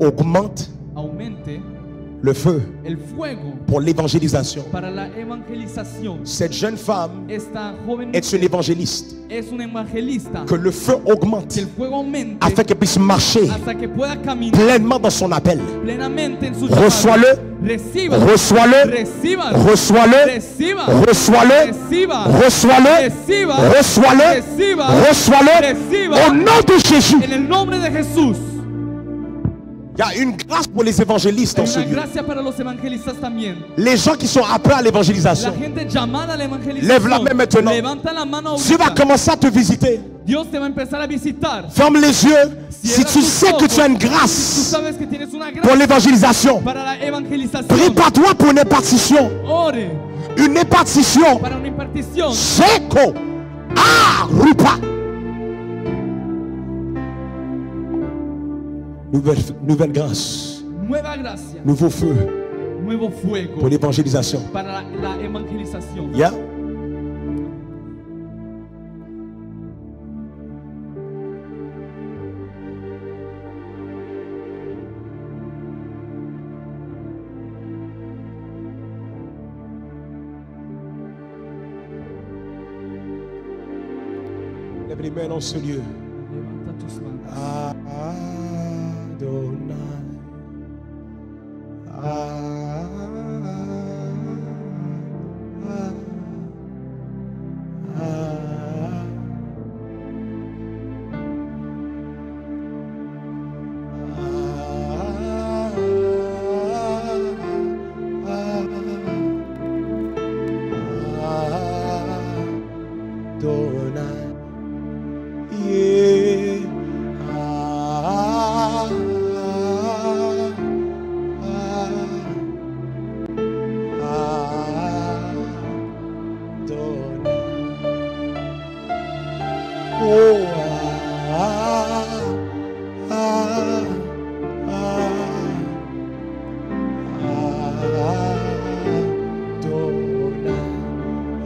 augmente aumente le feu el fuego pour l'évangélisation. para la evangelización. Cette jeune femme Esta joven est une évangéliste. es un evangelista. Que le feu augmente Que el fuego aumente afin qu'elle puisse marcher hasta que pueda caminar pleinement dans son appel. plenamente en su Reçois-le, Reciba, reçois-le, reciba, reçois-le, reciba, reçois-le, reciba, reçois-le, reciba, reçois-le, reciba, reçois-le. reciba. Au nom de Jésus. En el nombre de Jesús. Il y a une grâce pour les évangélistes Hay dans ce una lieu. gracia para los evangelistas también. Les gens qui sont appelés à La l'évangélisation. gente llamada a la evangelización. Lève la main maintenant. Levanta la mano Tu vas ahorita. commencer à te visiter. Dios te va a empezar a visitar. Ferme les yeux. Si Cierra tu tus sais que tu as une ojos. Tú grâce sabes que tienes una pour gracia l'évangélisation, para la evangelización. prépare-toi pour une impartition. Ore Une impartition. para una impartición. Seko. Ah, Rupa. Nouvelle grâce. Nueva gracia. Nouveau feu Nuevo pour fuego l'évangélisation. para la evangelización. Yeah? Lève les mains dans ce lieu. Levanta tus manos. Adonai.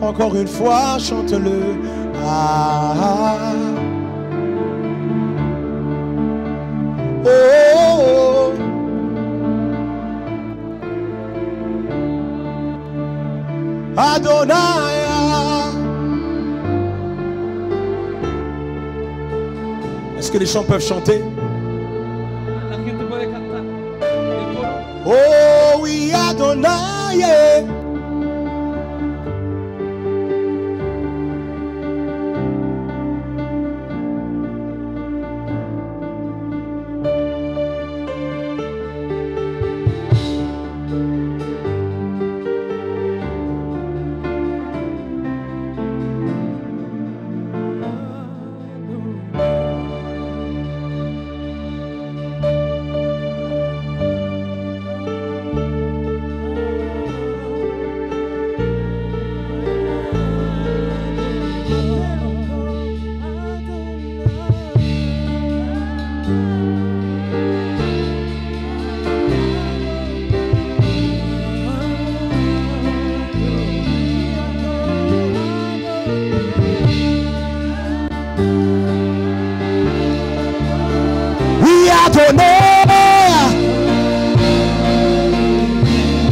Encore une fois, chante-le. Oh, Adonai. Est-ce que les chants peuvent chanter? La gente puede cantar el coro. Oh oui, Adonai.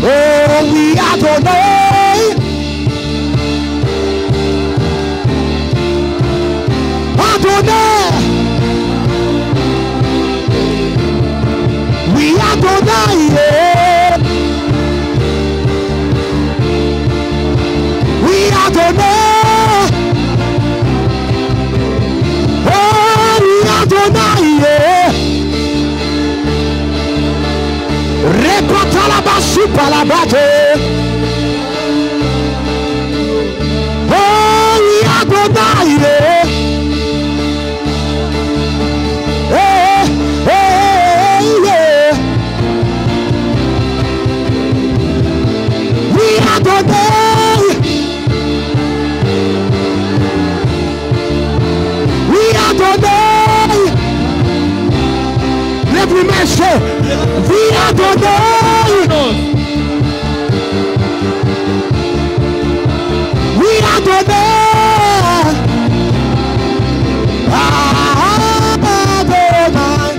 Oh oui, Adonai. Adonai. Oui, Adonai. Yeah. Oui, Adonai. Oh oui, Adonai. Yeah. Repata la basupa la bate. Oh, Adonai. Yeah, yeah. We Adonai. We Adonai. Lève les mains. We Adonai. We Adonai. Adonai.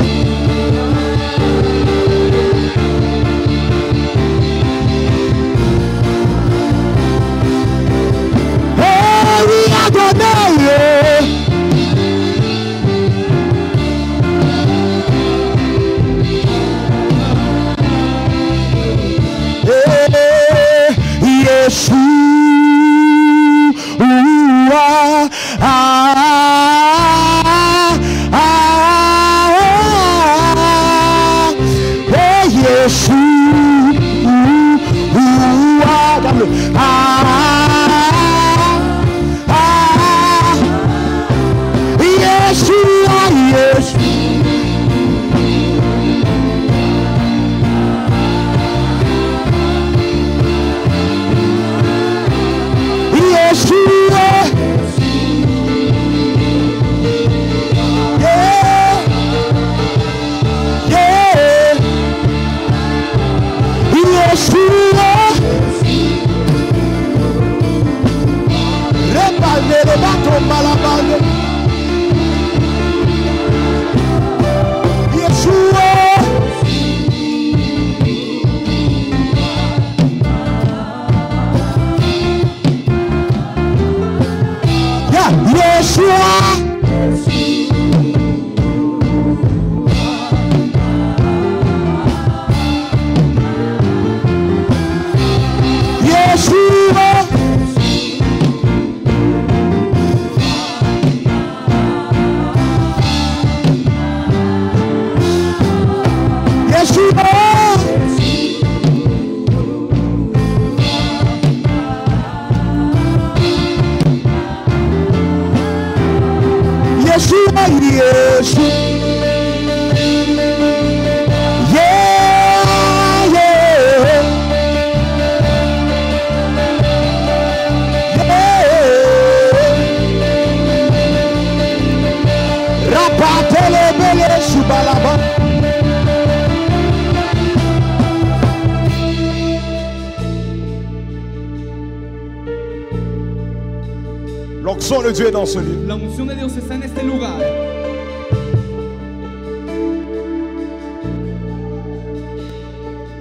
L'onction de Dieu est dans ce lieu. La unción de Dios está en este lugar.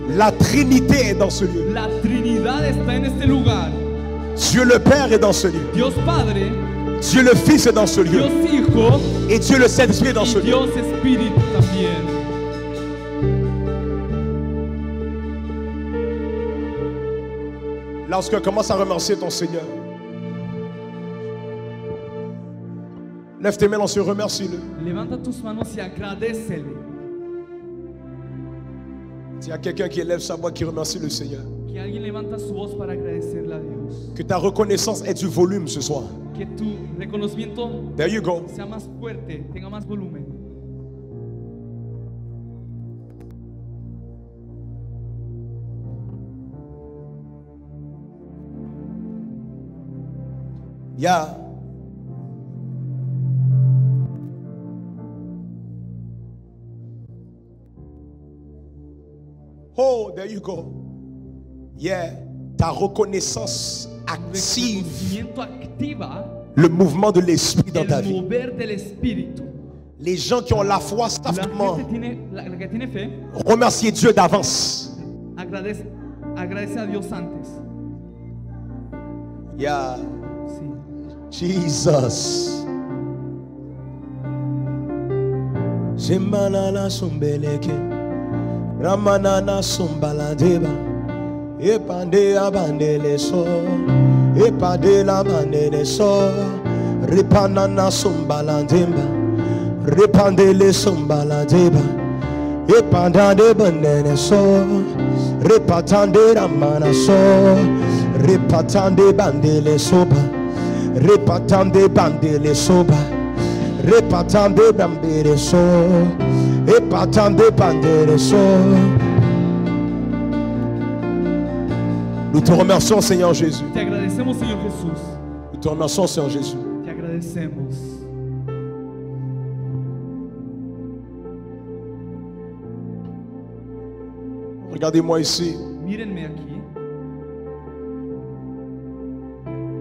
La Trinité est dans ce lieu. La Trinidad está en este lugar. Dieu le Père est dans ce lieu. Dios Padre, Dieu le Fils est dans ce lieu. Dios Hijo Et Dieu le Saint-Esprit est dans ce y lieu. Dios Espíritu también. Lorsqu'on commence à remercier ton Seigneur, lève tes mains, on se remercie-le. Levanta tus manos y agradecele. Il y a quelqu'un qui élève sa voix, qui remercie le Seigneur. Que alguien levanta su voz para agradecerle a Dios. Que ta reconnaissance ait du volume ce soir. Que tu reconocimiento There you go. sea más fuerte, tenga más volumen. Yeah. Oh, there you go. Yeah. Ta reconnaissance active Reconocimiento activa le mouvement de l'esprit dans ta el vie. mover del espíritu. Les gens qui ont la foi savent La comment la que tiene fe remercier Dieu d'avance. agradece a Dios antes. Yeah. Sí. Jesus. Jemana sumbeleke. Ramanana sumbaladeba. Epande abandele so. Epande la bandele so. Repanana sumbaladeba. Repandele sumbaladeba. Epandade bandele so. Repatande ramana so. Repatande bandele soba. Repatande bandele soba. Repatande bandele so. Repatande bandele so. Nous te remercions, Seigneur Jésus. Te agradecemos, Señor Jesús. Nous te remercions, Seigneur Jésus. Te agradecemos. Regardez-moi ici. Mírenme aquí.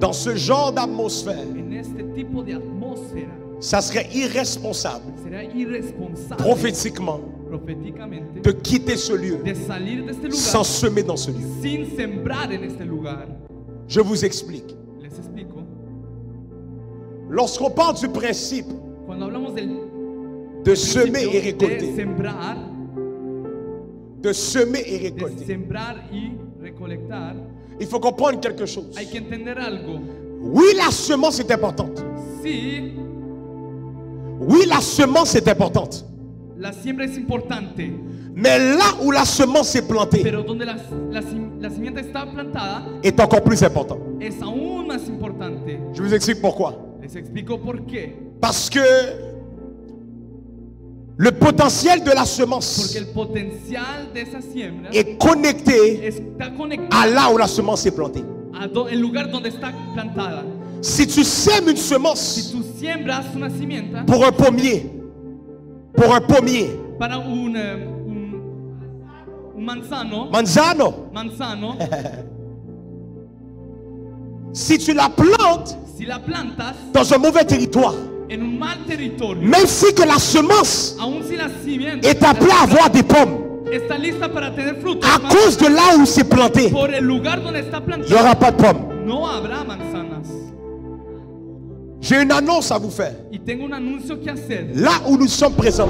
Dans ce genre d'atmosphère, En este tipo de atmósfera ça serait irresponsable, será irresponsable prophétiquement, proféticamente de quitter ce lieu de salir de este lugar sans semer dans ce lieu. sin sembrar en este lugar. Je vous explique. Les explico. Lorsqu'on parle du principe Cuando hablamos del de semer et principio de récolter, sembrar, de semer et de récolter, sembrar y recolectar, il faut comprendre quelque chose. hay que entender algo. Oui, la semence est importante. Sí, Oui, la semence est importante. la siembra es importante, Mais là où la semence est plantée pero donde la simiente está plantada est encore plus important. es aún más importante. Je vous explique pourquoi. Les explico por qué. Parce que le potentiel de la Porque semence el potencial de esa siembra est connecté está conectado à là où la semence est plantée. al lugar donde está plantada. Si tu sèmes une Si semence tú siembras una simiente pour un pommier, para un manzano, manzano, si tu la plantes si la plantas dans un mauvais territoire, en un mal territorio, même si que la semence aun si la simiente est appelée à avoir des pommes, está lista para tener frutos, à cause de là où c'est planté, por el lugar donde está il n'y plantada, aura pas de pommes. no habrá manzanas. J'ai une annonce à vous faire. Y tengo un anuncio que hacer. Là où nous sommes présents,